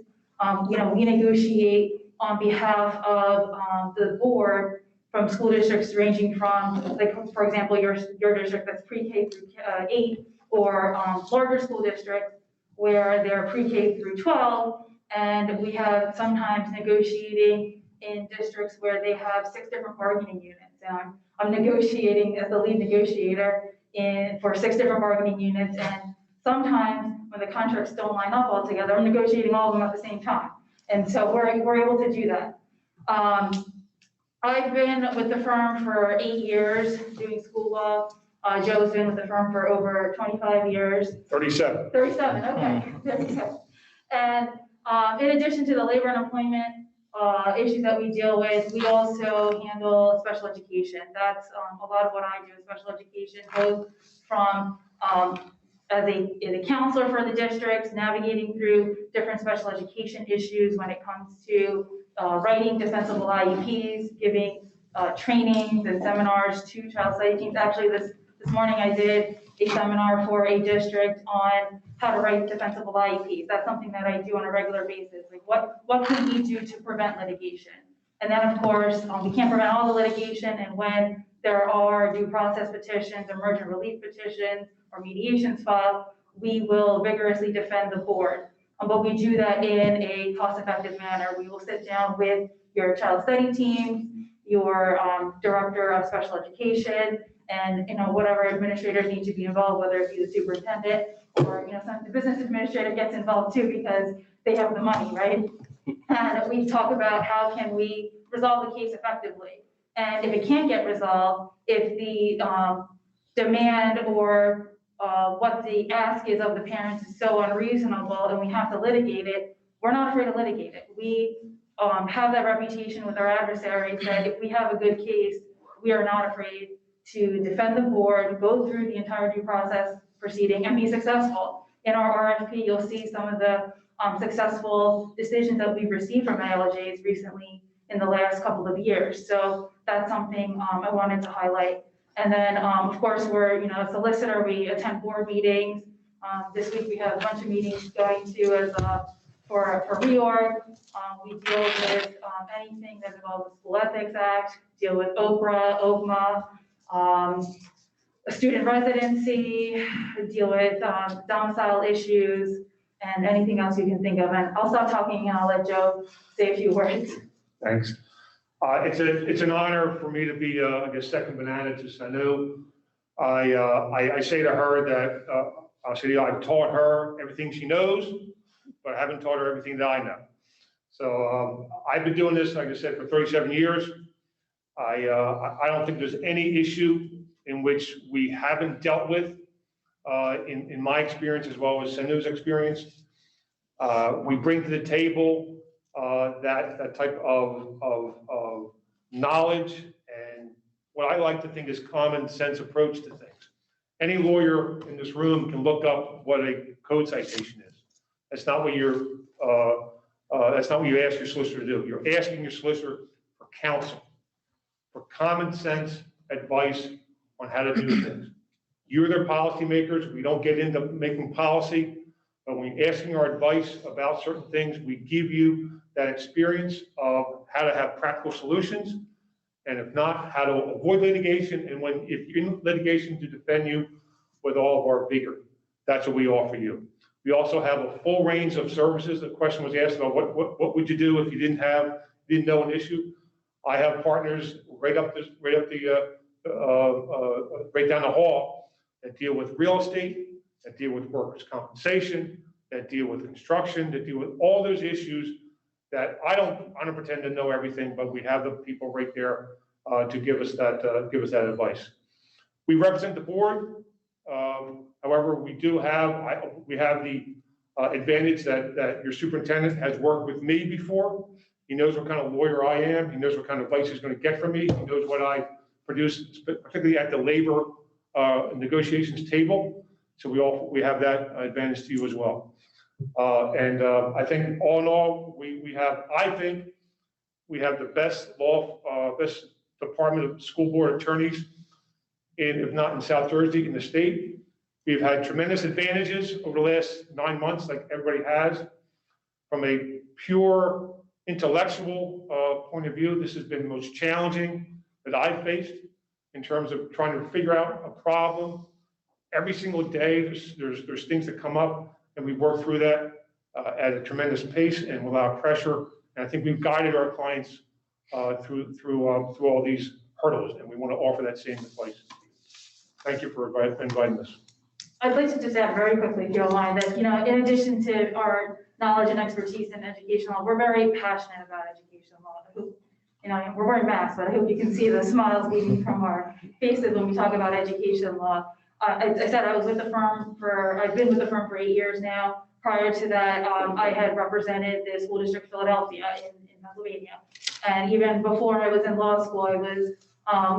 We negotiate on behalf of the board from school districts ranging from, like, for example, your district that's pre-K through 8, or larger school districts where they're pre-K through 12, and we have sometimes negotiating in districts where they have 6 different bargaining units. And I'm negotiating as the lead negotiator for 6 different bargaining units, and sometimes when the contracts don't line up all together, I'm negotiating all of them at the same time. And so we're able to do that. I've been with the firm for 8 years doing school law. Joe's been with the firm for over 25 years. 37. 37, okay, 37. And in addition to the labor and employment issues that we deal with, we also handle special education. That's a lot of what I do, special education, both from as a counselor for the districts, navigating through different special education issues when it comes to writing defensible IEPs, giving trainings and seminars to child study teams. Actually, this morning I did a seminar for a district on how to write defensible IEPs. That's something that I do on a regular basis. Like what can we do to prevent litigation? And then of course, we can't prevent all the litigation, and when there are due process petitions, emergent relief petitions, or mediations filed, we will vigorously defend the board. But we do that in a cost-effective manner. We will sit down with your child study team, your director of special education, and whatever administrators need to be involved, whether it be the superintendent or some the business administrator gets involved too because they have the money, right? And we talk about how can we resolve the case effectively. And if it can't get resolved, if the demand or what the ask is of the parents is so unreasonable and we have to litigate it, we're not afraid to litigate it. We have that reputation with our adversaries that if we have a good case, we are not afraid to defend the board, go through the entire due process proceeding, and be successful. In our RFP, you'll see some of the successful decisions that we've received from ALJs recently in the last couple of years. So that's something I wanted to highlight. And then, of course, we're a solicitor. We attend board meetings. This week we have a bunch of meetings going to as for reorg. We deal with anything that involves the School Ethics Act, deal with OPRA, OGMA, a student residency, deal with domicile issues, and anything else you can think of. And I'll stop talking and I'll let Joe say a few words. Thanks. It's an honor for me to be, I guess, second banana to Sanu. I say to her that I've taught her everything she knows, but I haven't taught her everything that I know. So I've been doing this, like I said, for 37 years. I don't think there's any issue in which we haven't dealt with in my experience as well as Sanu's experience. We bring to the table that type of knowledge and what I like to think is common sense approach to things. Any lawyer in this room can look up what a code citation is. That's not what you ask your solicitor to do. You're asking your solicitor for counsel, for common sense advice on how to do things. You're their policymakers. We don't get into making policy, but when we're asking our advice about certain things, we give you that experience of how to have practical solutions, and if not, how to avoid litigation, and if you're in litigation, to defend you with all of our vigor. That's what we offer you. We also have a full range of services. The question was asked about what would you do if you didn't know an issue. I have partners right down the hall that deal with real estate, that deal with workers' compensation, that deal with construction, that deal with all those issues that I don't pretend to know everything, but we have the people right there to give us that advice. We represent the board. However, we have the advantage that your superintendent has worked with me before. He knows what kind of lawyer I am. He knows what kind of advice he's going to get from me. He knows what I produce, particularly at the labor negotiations table. So we have that advantage to you as well. I think all in all, I think we have the best best department of school board attorneys if not in South Jersey, in the state. We've had tremendous advantages over the last 9 months, like everybody has. From a pure intellectual point of view, this has been the most challenging that I've faced in terms of trying to figure out a problem. Every single day, there's things that come up, and we work through that at a tremendous pace and without pressure. And I think we've guided our clients through all these hurdles, and we want to offer that same advice. Thank you for inviting us. I'd like to just add very quickly, if you don't mind, that, in addition to our knowledge and expertise in education law, we're very passionate about education law. I hope, we're wearing masks, but I hope you can see the smiles gleaming from our faces when we talk about education law. I said I've been with the firm for 8 years now. Prior to that, I had represented the school district of Philadelphia in Pennsylvania. And even before I was in law school, I was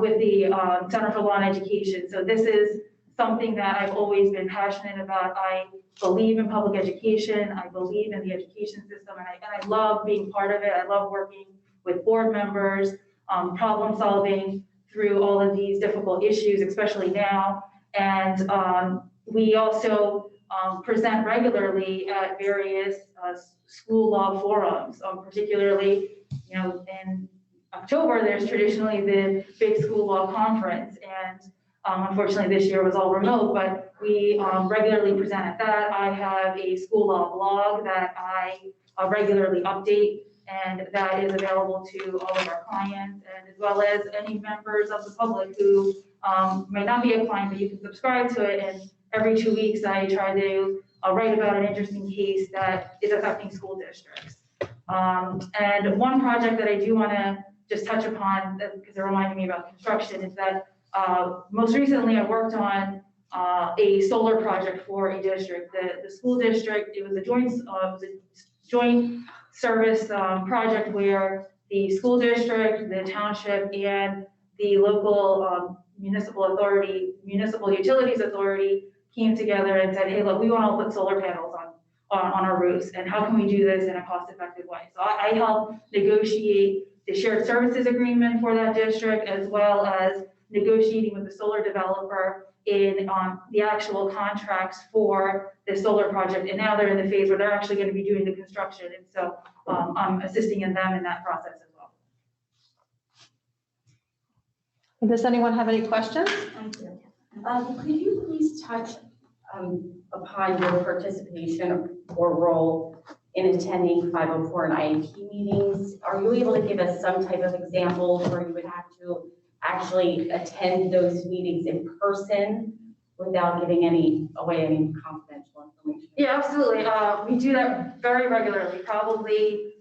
with the Center for Law and Education. So this is something that I've always been passionate about. I believe in public education. I believe in the education system, and I love being part of it. I love working with board members, problem solving through all of these difficult issues, especially now. And we also present regularly at various school law forums, particularly, in October, there's traditionally the big school law conference. And unfortunately, this year was all remote, but we regularly present at that. I have a school law blog that I regularly update, and that is available to all of our clients, and as well as any members of the public who may not be a client, but you can subscribe to it. And every 2 weeks, I try to write about an interesting case that is affecting school districts. And one project that I do want to just touch upon, because it reminded me about construction, is that most recently I worked on a solar project for a district. The school district, it was a joint service project where the school district, the township, and the local municipal utilities authority came together and said, hey, look, we want to put solar panels on our roofs, and how can we do this in a cost-effective way? So I helped negotiate the shared services agreement for that district, as well as negotiating with the solar developer in the actual contracts for the solar project. And now they're in the phase where they're actually going to be doing the construction. And so I'm assisting in them in that process as well. Does anyone have any questions? Thank you. Could you please touch upon your participation or role in attending 504 and IEP meetings? Are you able to give us some type of examples where you would have to actually attend those meetings in person without giving away any confidential information? Yeah, absolutely. We do that very regularly, probably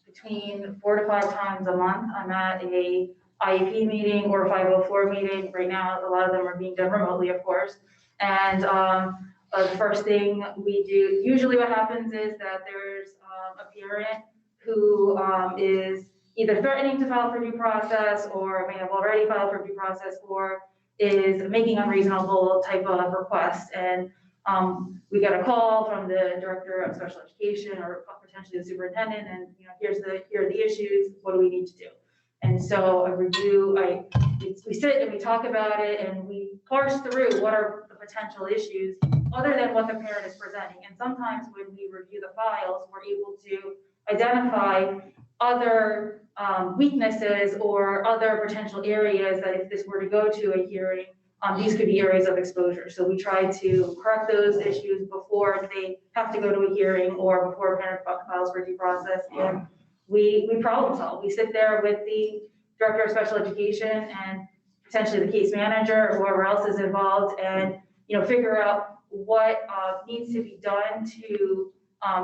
between 4 to 5 times a month. I'm at a IEP meeting or a 504 meeting. Right now, a lot of them are being done remotely, of course. And the first thing we do, usually what happens is that there's a parent who is either threatening to file for due process or may have already filed for due process or is making unreasonable type of request. And we get a call from the director of special education or potentially the superintendent, and here are the issues, what do we need to do? And so we sit and we talk about it and we parse through what are the potential issues other than what the parent is presenting. And sometimes when we review the files, we're able to identify other weaknesses or other potential areas that if this were to go to a hearing, these could be areas of exposure. So we try to correct those issues before they have to go to a hearing or before a parent files for due process. And we problem solve. We sit there with the director of special education and potentially the case manager or whoever else is involved, and figure out what needs to be done to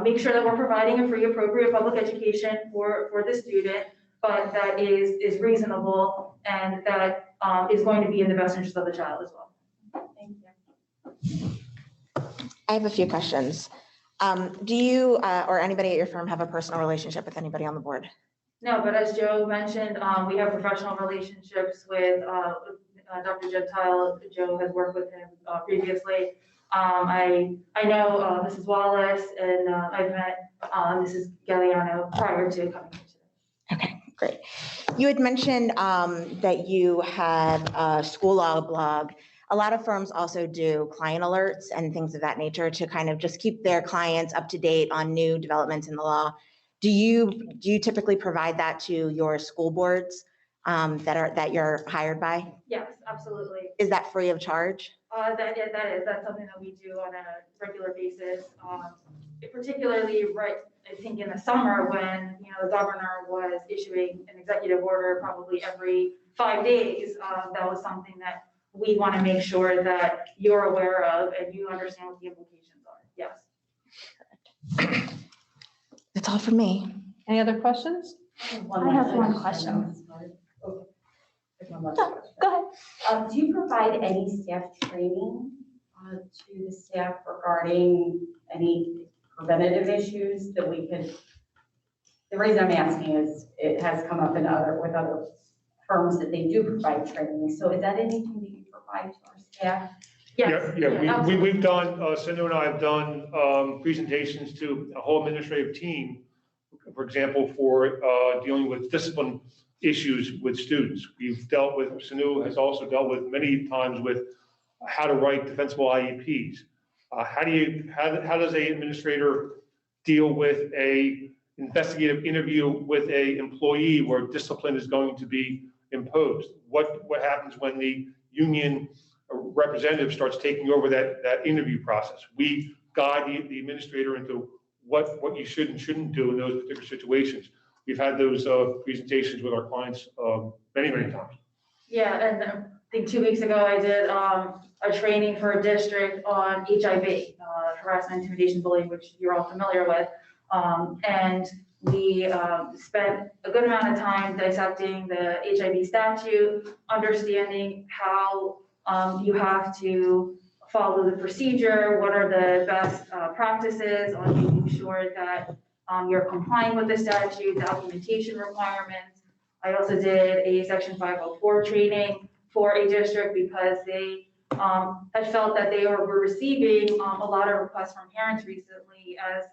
make sure that we're providing a free, appropriate public education for the student, but that is reasonable and that is going to be in the best interest of the child as well. Thank you. I have a few questions. Do you or anybody at your firm have a personal relationship with anybody on the board? No, but as Joe mentioned, we have professional relationships with Dr. Gentile. Joe has worked with him previously. I know Mrs. Wallace, and I've met Mrs. Galliano prior to coming here today. Okay, great. You had mentioned that you had a school law blog. A lot of firms also do client alerts and things of that nature to kind of just keep their clients up to date on new developments in the law. Do you typically provide that to your school boards that you're hired by? Yes, absolutely. Is that free of charge? That's something that we do on a regular basis. Particularly I think in the summer when the governor was issuing an executive order probably every 5 days, that was something that we want to make sure that you're aware of and you understand what the implications are. Yes. That's all for me. Any other questions? I have one question. Go Go ahead. Do you provide any staff training to the staff regarding any preventative issues that we could? The reason I'm asking is it has come up with other firms that they do provide training. So is that anything that you provide to our staff? Yes. We've done, Cindy and I have done presentations to a whole administrative team, for example, for dealing with discipline issues with students. We've dealt with, Sanu has also dealt with many times with how to write defensible IEPs. How does an administrator deal with a investigative interview with a employee where discipline is going to be imposed? What happens when the union representative starts taking over that interview process? We guide the administrator into what you should and shouldn't do in those particular situations. We've had those presentations with our clients many times. Yeah, and I think 2 weeks ago I did a training for a district on HIV, harassment, intimidation, bullying, which you're all familiar with. And we spent a good amount of time dissecting the HIV statute, understanding how you have to follow the procedure, what are the best practices on making sure that you're complying with the statute, documentation requirements. I also did a Section 504 training for a district because they had felt that they were receiving a lot of requests from parents recently as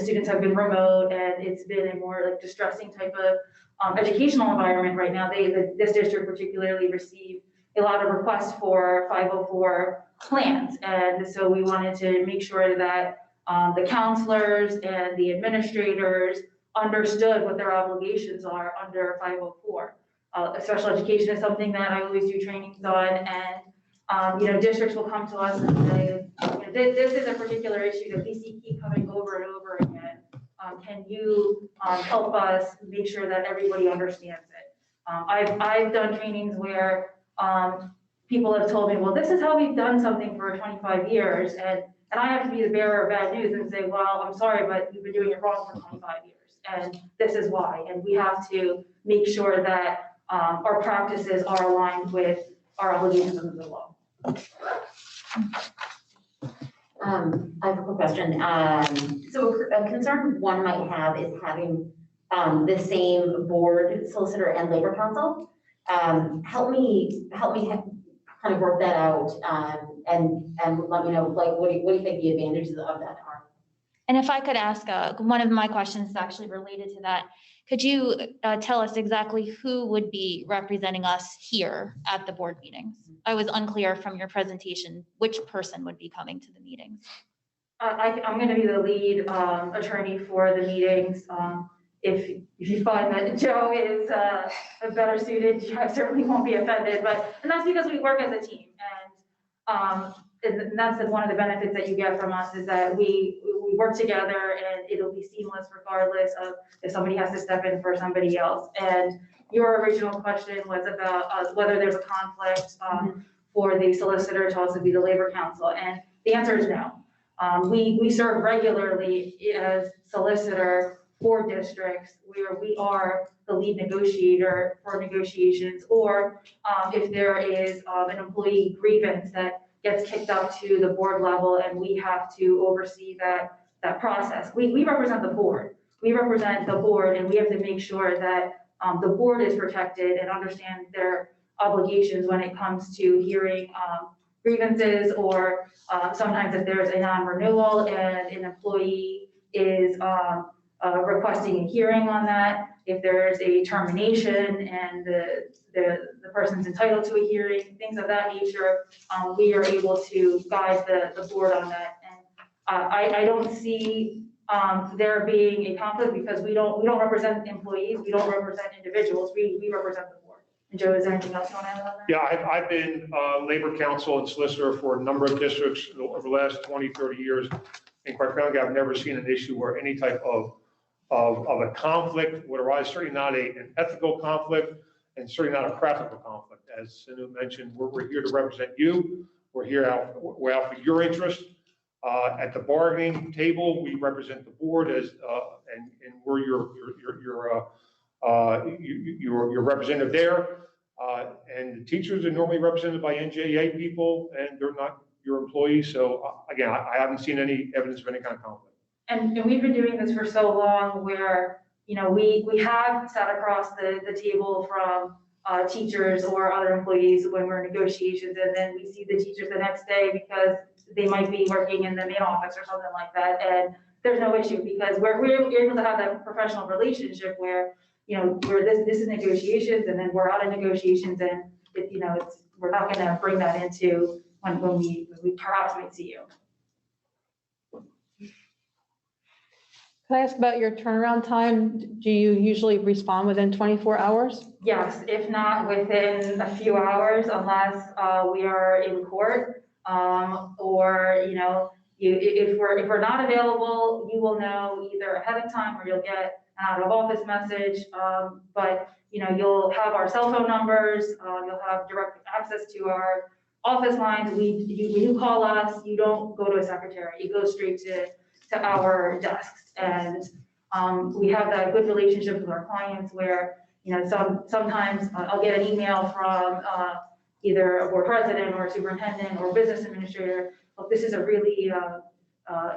students have been remote and it's been a more like distressing type of educational environment right now. This district particularly received a lot of requests for 504 plans. And so we wanted to make sure that the counselors and the administrators understood what their obligations are under 504. Special education is something that I always do trainings on, and districts will come to us and say, this is a particular issue that we see keep coming over and over again. Can you help us make sure that everybody understands it? I've done trainings where people have told me, well, this is how we've done something for 25 years, and I have to be the bearer of bad news and say, well, I'm sorry, but you've been doing it wrong for 25 years, and this is why. And we have to make sure that our practices are aligned with our obligations under the law. I have a quick question. So a concern one might have is having the same board, solicitor, and labor counsel. Help me kind of work that out and let me know, like, what do you think the advantages of that are? And if I could ask, one of my questions is actually related to that. Could you tell us exactly who would be representing us here at the board meetings? I was unclear from your presentation, which person would be coming to the meetings? I'm going to be the lead attorney for the meetings. If you find that Joe is better suited, I certainly won't be offended, and that's because we work as a team. And that's one of the benefits that you get from us is that we work together and it'll be seamless regardless of if somebody has to step in for somebody else. And your original question was about whether there's a conflict for the solicitor to also be the labor counsel. And the answer is no. We serve regularly as solicitor for districts where we are the lead negotiator for negotiations, or if there is an employee grievance that gets kicked up to the board level and we have to oversee that process. We represent the board. We represent the board and we have to make sure that the board is protected and understands their obligations when it comes to hearing grievances, or sometimes if there's a non-renewal and an employee is requesting a hearing on that, if there's a termination and the person's entitled to a hearing, things of that nature, we are able to guide the board on that. And I don't see there being a conflict because we don't represent employees, we don't represent individuals, we represent the board. And Joe, is there anything else you want to add on that? Yeah, I've been labor counsel and solicitor for a number of districts over the last 20, 30 years. And quite frankly, I've never seen an issue where any type of a conflict would arise, certainly not an ethical conflict. and certainly not a practical conflict. As Sanu mentioned, we're here to represent you. We're out for your interest. At the bargaining table, we represent the board and we're your representative there. And the teachers are normally represented by NJA people, and they're not your employees. So again, I haven't seen any evidence of any kind of conflict. And we've been doing this for so long where, you know, we have sat across the table from teachers or other employees when we're in negotiations, and then we see the teachers the next day because they might be working in the main office or something like that. And there's no issue because we're able to have that professional relationship where, you know, where this is negotiations and then we're out of negotiations, and we're not going to bring that into when we perhaps might see you. Can I ask about your turnaround time? Do you usually respond within 24 hours? Yes, if not within a few hours, unless we are in court, or, you know, if we're not available, you will know either ahead of time or you'll get an out of office message. But, you know, you'll have our cell phone numbers, you'll have direct access to our office lines. You call us, you don't go to a secretary, you go straight to our desks. And we have that good relationship with our clients where, you know, sometimes I'll get an email from either a board president or a superintendent or business administrator. Look, this is a really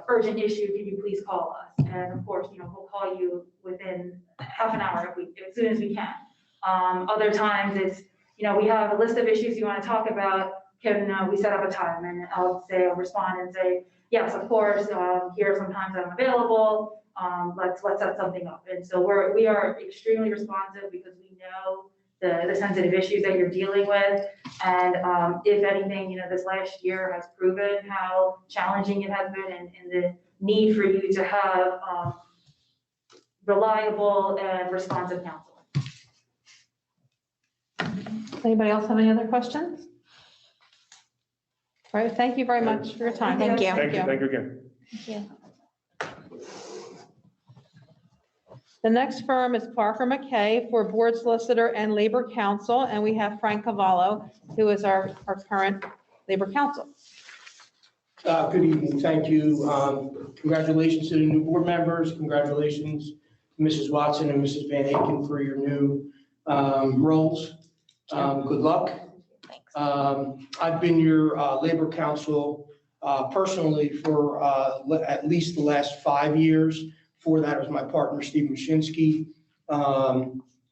urgent issue. Can you please call us? And of course, you know, we'll call you within half an hour as soon as we can. Other times it's, you know, we have a list of issues you want to talk about. Can we set up a time? And I'll respond and say, yes, of course, here are some times I'm available. Let's set something up. And so we are extremely responsive because we know the sensitive issues that you're dealing with. And if anything, you know, this last year has proven how challenging it has been and the need for you to have reliable and responsive counsel. Anybody else have any other questions? All right, thank you very much for your time. Thank you. Thank you again. Thank you. The next firm is Parker Mckay for Board Solicitor and Labor Counsel, and we have Frank Cavallo, who is our current Labor Counsel. Good evening, thank you. Congratulations to the new board members. Congratulations to Mrs. Watson and Mrs. Van Aken for your new roles. Good luck. I've been your Labor Counsel personally for at least the last 5 years. Before that was my partner, Steve Mushinsky,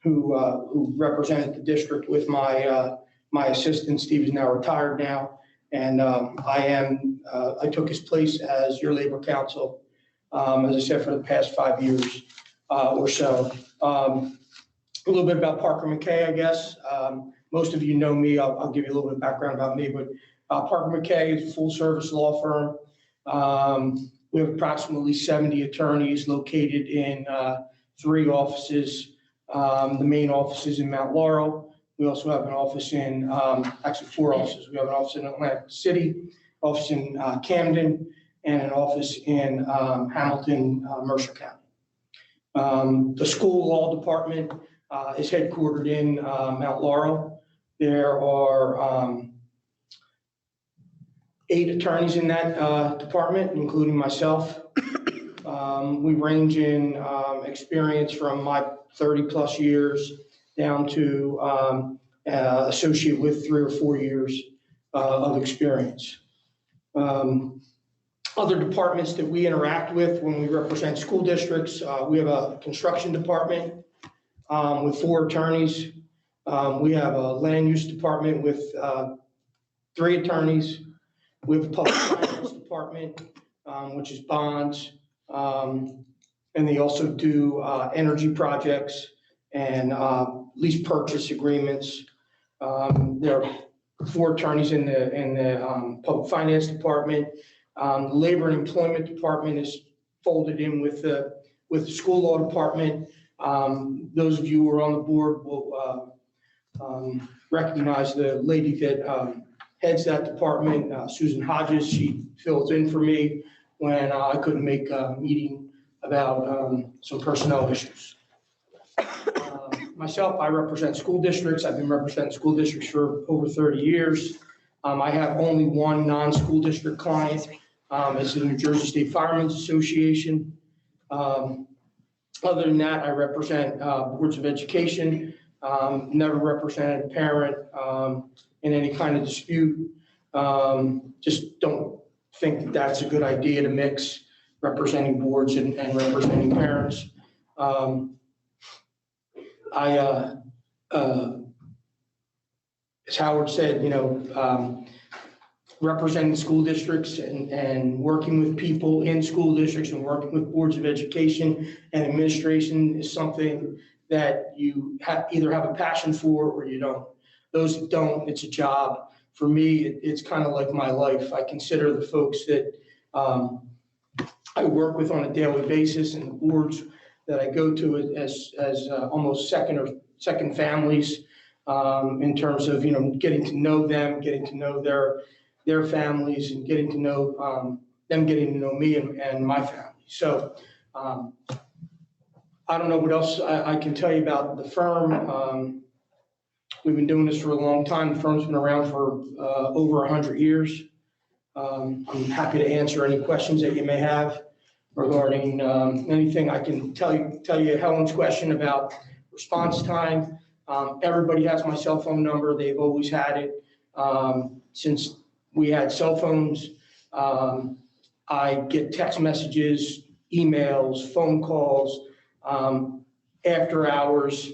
who represented the district with my assistant. Steve is now retired now. And I took his place as your Labor Counsel, as I said, for the past 5 years or so. A little bit about Parker Mckay, I guess. Most of you know me. I'll give you a little bit of background about me, but Parker Mckay is a full-service law firm. We have approximately 70 attorneys located in 3 offices. The main office is in Mount Laurel. We also have an office in, actually 4 offices. We have an office in Atlantic City, office in Camden, and an office in Hamilton, Mercer County. The school law department is headquartered in Mount Laurel. There are 8 attorneys in that department, including myself. We range in experience from my 30+ years down to associate with 3 or 4 years of experience. Other departments that we interact with when we represent school districts, we have a construction department with 4 attorneys. We have a land use department with 3 attorneys. We have a public finance department, which is bonds. And they also do energy projects and lease purchase agreements. There are 4 attorneys in the public finance department. The labor and employment department is folded in with the school law department. Those of you who are on the board will recognize the lady that heads that department, Susan Hodges. She fills in for me when I couldn't make a meeting about some personnel issues. myself, I represent school districts. I've been representing school districts for over 30 years. I have only one non-school district client. It's the New Jersey State Firemen's Association. Other than that, I represent boards of education. Never represented a parent in any kind of dispute. Just don't think that that's a good idea to mix representing boards and representing parents. As Howard said, representing school districts and working with people in school districts and working with boards of education and administration is something that you either have a passion for or you don't. Those that don't, it's a job. For me, it's kind of like my life. I consider the folks that I work with on a daily basis and the boards that I go to as almost second families in terms of, getting to know them, getting to know their families and getting to know them getting to know me and my family. So I don't know what else I can tell you about the firm. We've been doing this for a long time. The firm's been around for over 100 years. I'm happy to answer any questions that you may have regarding anything. I can tell you Helen's question about response time. Everybody has my cell phone number. They've always had it since we had cell phones. I get text messages, emails, phone calls, after hours,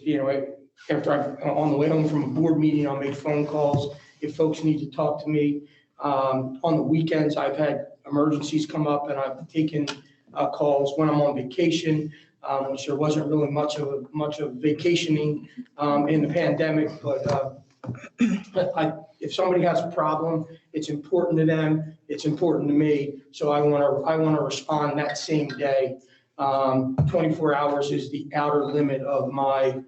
after I'm on the way home from a board meeting, I'll make phone calls if folks need to talk to me. On the weekends, I've had emergencies come up and I've taken calls when I'm on vacation, which there wasn't really much of vacationing in the pandemic, but if somebody has a problem, it's important to them, it's important to me, so I want to respond that same day. 24 hours is the outer limit of my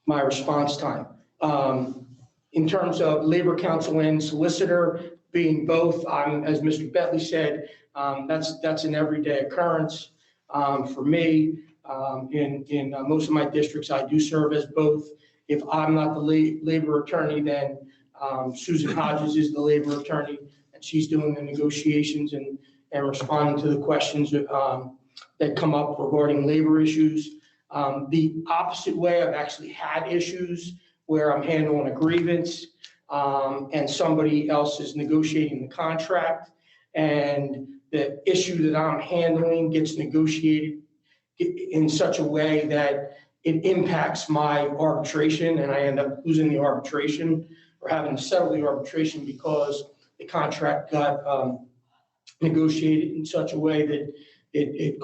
response time. In terms of labor counsel and solicitor, being both, as Mr. Bentley said, that's an everyday occurrence for me. In most of my districts, I do serve as both. If I'm not the labor attorney, then Susan Hodges is the labor attorney, and she's doing the negotiations and responding to the questions that come up regarding labor issues. The opposite way, I've actually had issues where I'm handling a grievance and somebody else is negotiating the contract, and the issue that I'm handling gets negotiated in such a way that it impacts my arbitration, and I end up losing the arbitration or having to settle the arbitration because the contract got negotiated in such a way that it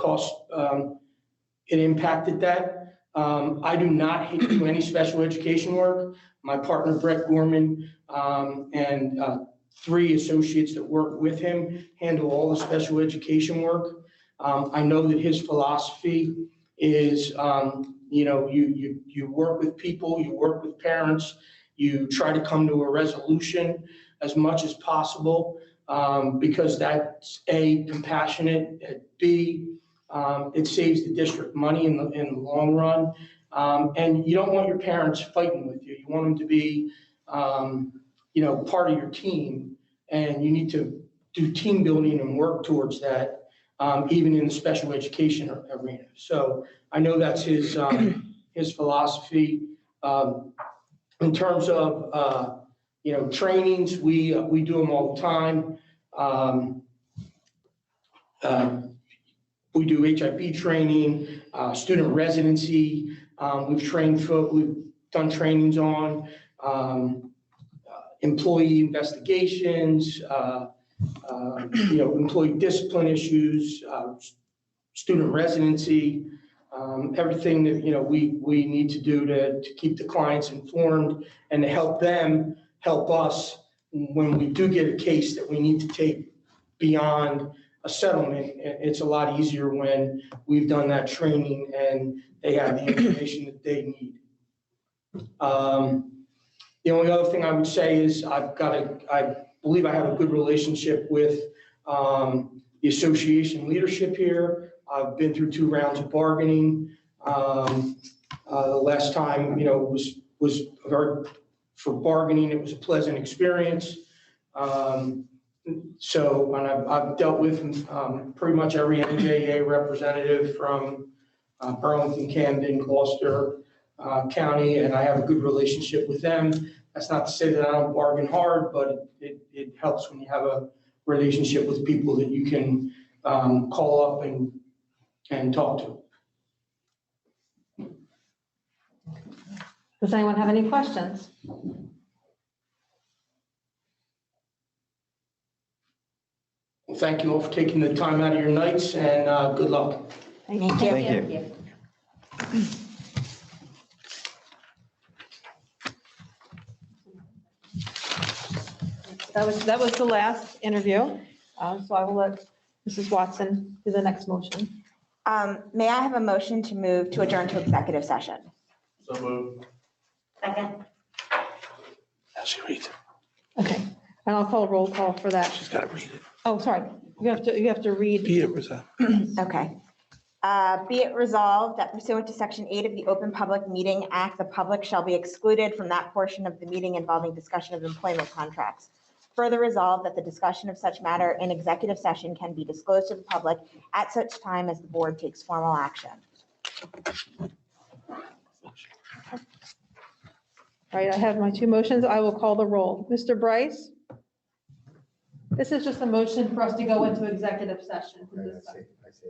impacted that. I do not do any special education work. My partner, Brett Gorman, and 3 associates that work with him handle all the special education work. I know that his philosophy is, you work with people, you work with parents, you try to come to a resolution as much as possible, because that's A, compassionate, B, it saves the district money in the long run. And you don't want your parents fighting with you. You want them to be, part of your team, and you need to do team building and work towards that, even in the special education arena. So I know that's his philosophy. In terms of, trainings, we do them all the time. We do HIP training, student residency. We've done trainings on employee investigations, employee discipline issues, student residency, everything that, we need to do to keep the clients informed and to help them help us when we do get a case that we need to take beyond a settlement. It's a lot easier when we've done that training and they have the information that they need. The only other thing I would say is I believe I have a good relationship with the association leadership here. I've been through 2 rounds of bargaining. The last time, was very, for bargaining, it was a pleasant experience. So, and I've dealt with pretty much every NJEA representative from Burlington, Camden, Gloucester County, and I have a good relationship with them. That's not to say that I don't bargain hard, but it helps when you have a relationship with people that you can call up and talk to. Does anyone have any questions? Well, thank you all for taking the time out of your nights, and good luck. Thank you. Thank you. That was the last interview. So I will let Mrs. Watson do the next motion. May I have a motion to move to adjourn to executive session? So moved. Second. As she reads it. Okay, and I'll call roll call for that. She's got to read it. Oh, sorry. You have to read. Be it resolved. Okay. Be it resolved that pursuant to Section 8 of the Open Public Meeting Act, the public shall be excluded from that portion of the meeting involving discussion of employment contracts. Further resolved that the discussion of such matter in executive session can be disclosed to the public at such time as the board takes formal action. All right, I have my two motions. I will call the roll. Mr. Bryce? This is just a motion for us to go into executive session.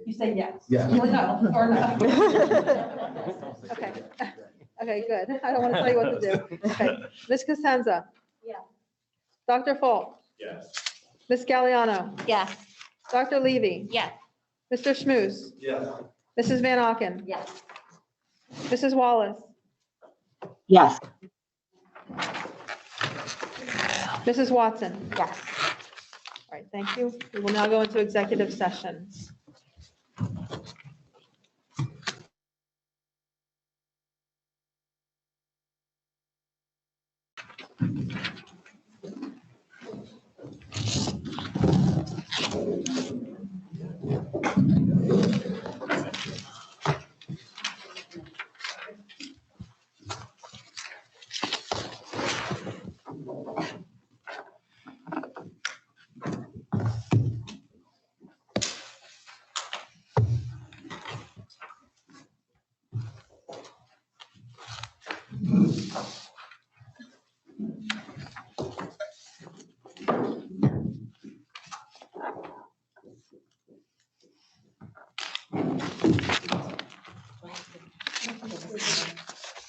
You say yes? Yes. Or no, or no? Okay. Okay, good. I don't want to tell you what to do. Okay. Ms. Costanza? Yeah. Dr. Falk? Yes. Ms. Galliano? Yes. Dr. Levy? Yes. Mr. Schmooze? Yes. Mrs. Van Auken? Yes. Mrs. Wallace? Yes. Mrs. Watson? Yes. All right, thank you. We will now go into executive session.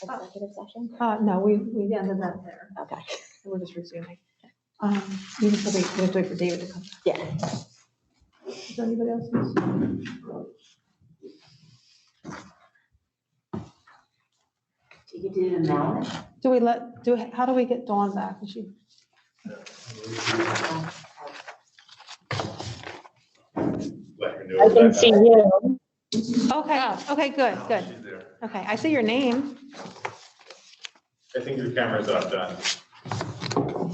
Executive session? No, we ended that there. Okay. We're just resuming. We have to wait for David to come. Yeah. Is there anybody else? Do you do the now? How do we get Dawn back? Is she? Let her know I can that. see you. Okay, okay, good, good. She's there. Okay, I see your name. I think your camera's off, Don.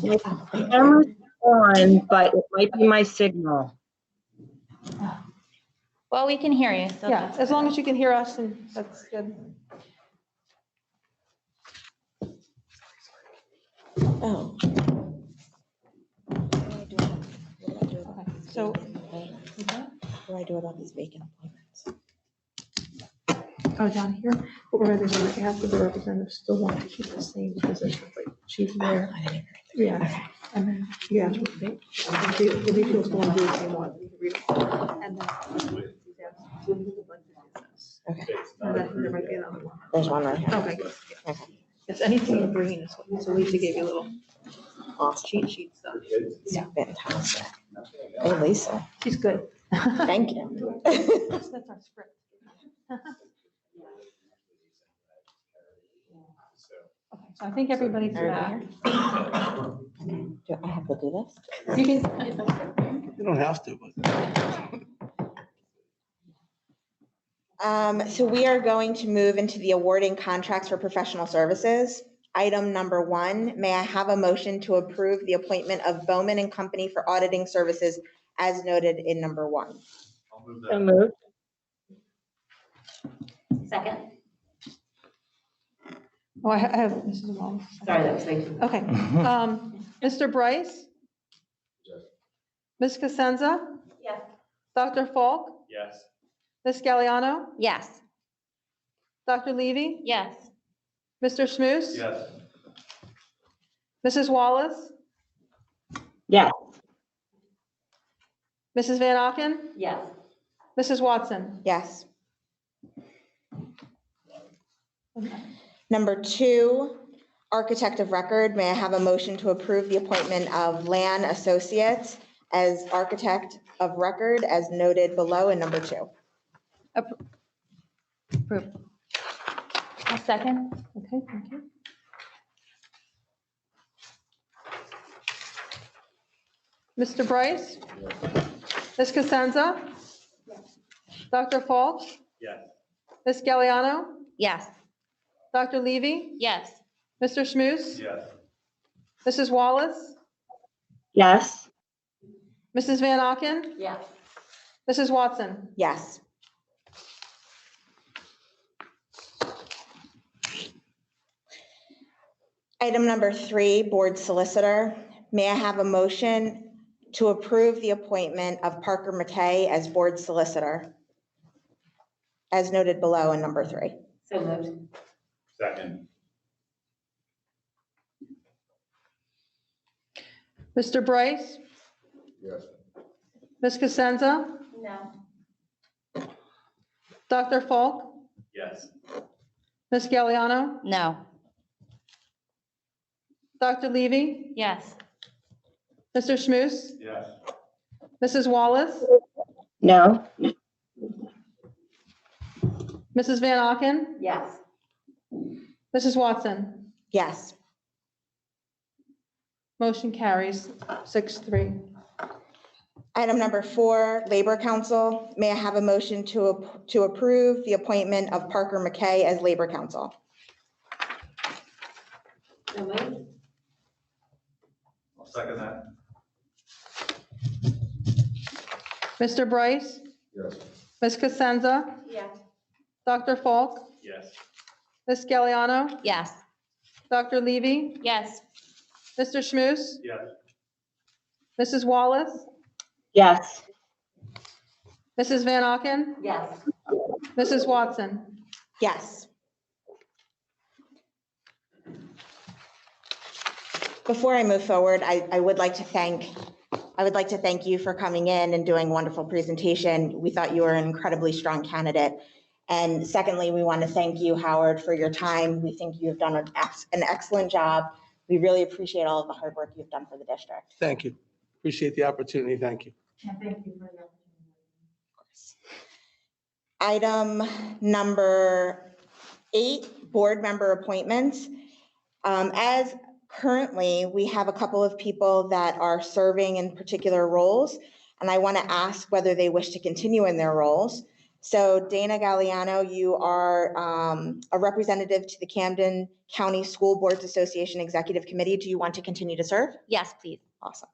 The camera's on, but it might be my signal. Well, we can hear you. So Yeah, that's as long as you can hear us, and that's good. Oh. Okay, so, What do I do about these vacant appointments? oh, down here, what we're going to do, after the representative still want to keep the same position, but she's there. Yeah, and then, yeah, the details going to do what they want. And then. Okay. And then there might be another one. There's one right here. Okay, good. It's anything in green is what, so Lisa gave you a little cheat sheet stuff. Yeah, Fantastic. Hey, Lisa. she's good. Thank you. That's our script. Okay, so I think everybody's back. Okay. Do I have to do this? You can. You don't have to, but. So we are going to move into the awarding contracts for professional services. Item number 1, may I have a motion to approve the appointment of Bowman and Company for auditing services as noted in number 1? I'll move So that. moved. Second. Oh, I have Mrs. Wallace. Sorry, that was thinking. Okay. Mr. Bryce? Ms. Cosenza? Yes. Dr. Falk? Yes. Ms. Galliano? Yes. Dr. Levy? Yes. Mr. Schmus? Yes. Mrs. Wallace? Yes. Mrs. Van Auken? Yes. Mrs. Watson? Yes. Number 2, architect of record. May I have a motion to approve the appointment of Lan Associates as architect of record as noted below in number 2? Approved. A second? Okay, thank you. Mr. Bryce? Ms. Cosenza? Dr. Falk? Yes. Ms. Galliano? Yes. Dr. Levy? Yes. Mr. Schmus? Yes. Mrs. Wallace? Yes. Mrs. Van Auken? Yes. Mrs. Watson? Yes. Item number 3, board solicitor. May I have a motion to approve the appointment of Parker Mckay as board solicitor as noted below in number 3? So moved. Second. Mr. Bryce? Yes. Ms. Cosenza? No. Dr. Falk? Yes. Ms. Galliano? No. Dr. Levy? Yes. Mr. Schmus? Yes. Mrs. Wallace? No. Mrs. Van Auken? Yes. Mrs. Watson? Yes. Motion carries 6-3. Item number 4, Labor Council. May I have a motion to approve the appointment of Parker Mckay as Labor Council? So moved. I'll second that. Mr. Bryce? Yes. Ms. Cosenza? Yes. Dr. Falk? Yes. Ms. Galliano? Yes. Dr. Levy? Yes. Mr. Schmus? Yes. Mrs. Wallace? Yes. Mrs. Van Auken? Yes. Mrs. Watson? Yes. Before I move forward, I would like to thank you for coming in and doing a wonderful presentation. We thought you were an incredibly strong candidate. And secondly, we want to thank you, Howard, for your time. We think you have done an excellent job. We really appreciate all of the hard work you've done for the district. Thank you. Appreciate the opportunity. Thank you. And thank you for the opportunity. Item number 8, board member appointments. As currently, we have a couple of people that are serving in particular roles, and I want to ask whether they wish to continue in their roles. So Dana Galliano, you are a representative to the Camden County School Boards Association Executive Committee. Do you want to continue to serve? Yes, please. Awesome.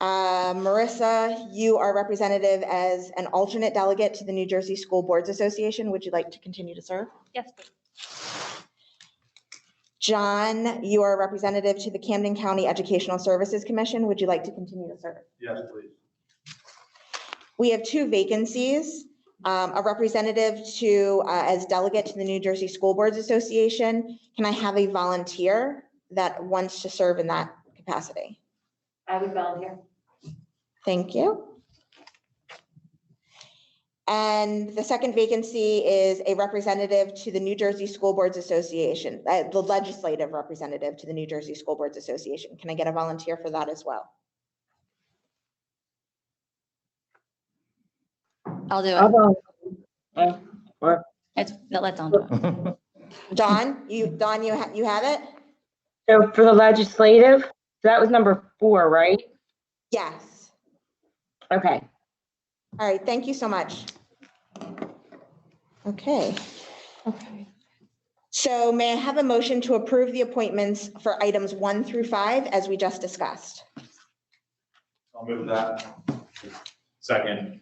Marissa, you are representative as an alternate delegate to the New Jersey School Boards Association. Would you like to continue to serve? Yes, please. John, you are a representative to the Camden County Educational Services Commission. Would you like to continue to serve? Yes, please. We have 2 vacancies, a representative to, as delegate to the New Jersey School Boards Association. Can I have a volunteer that wants to serve in that capacity? I would volunteer. Thank you. And the second vacancy is a representative to the New Jersey School Boards Association, the legislative representative to the New Jersey School Boards Association. Can I get a volunteer for that as well? I'll do it. Let Dawn do it. Dawn, you have it? So for the legislative, that was number 4, right? Yes. Okay. All right, thank you so much. Okay. Okay. So may I have a motion to approve the appointments for items 1 through 5 as we just discussed? I'll move that. Second.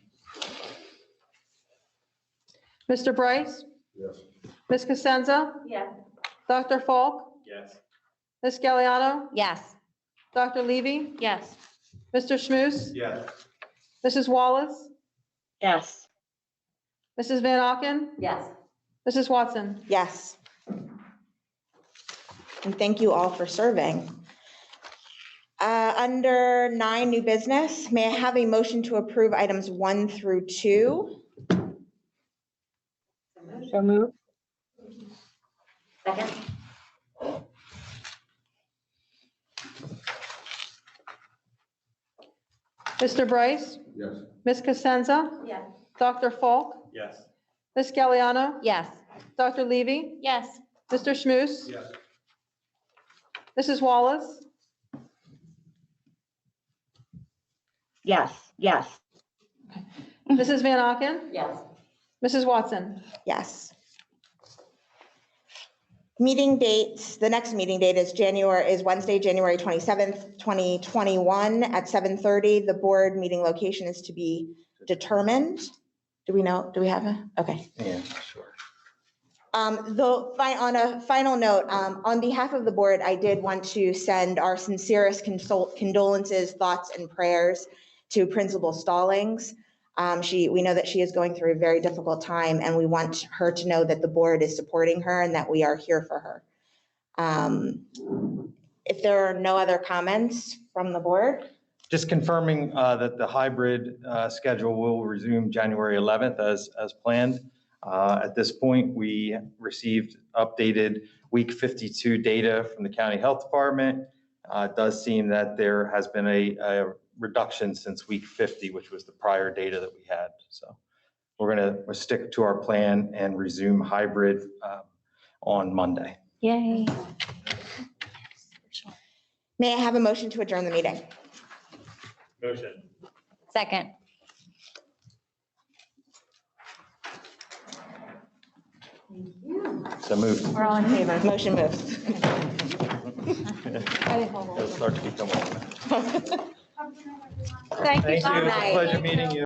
Mr. Bryce? Yes. Ms. Cosenza? Yes. Dr. Falk, Yes. Ms. Galliano, Yes. Dr. Levy, Yes. Mr. Schmus, Yes. Mrs. Wallace, Yes. Mrs. Van Auken, Yes. Mrs. Watson. Yes. And thank you all for serving. Under 9, new business, may I have a motion to approve items 1 through 2? So moved. Second? Mr. Bryce, Yes. Ms. Cosenza, Yes. Dr. Falk, Yes. Ms. Galliano, Yes. Dr. Levy, Yes. Mr. Schmus, Yes. Mrs. Wallace, Yes. Yes. Mrs. Van Auken, Yes. Mrs. Watson. Yes. Meeting dates, the next meeting date is Wednesday, January 27th, 2021 at 7:30. The board meeting location is to be determined. Do we we have okay. Yeah, sure. On a final note, on behalf of the board, I did want to send our sincerest condolences, thoughts, and prayers to Principal Stallings. We know that she is going through a very difficult time, and we want her to know that the board is supporting her and that we are here for her. If there are no other comments from the board. Just confirming that the hybrid schedule will resume January 11th as planned. At this point, we received updated week 52 data from the county health department. It does seem that there has been a reduction since week 50, which was the prior data that we had. So we're going to stick to our plan and resume hybrid on Monday. Yay. May I have a motion to adjourn the meeting? Motion. Second. So moved. We're all in favor. Motion moves. It'll start to become. Thank you. Thank you. It was a Night. pleasure meeting you.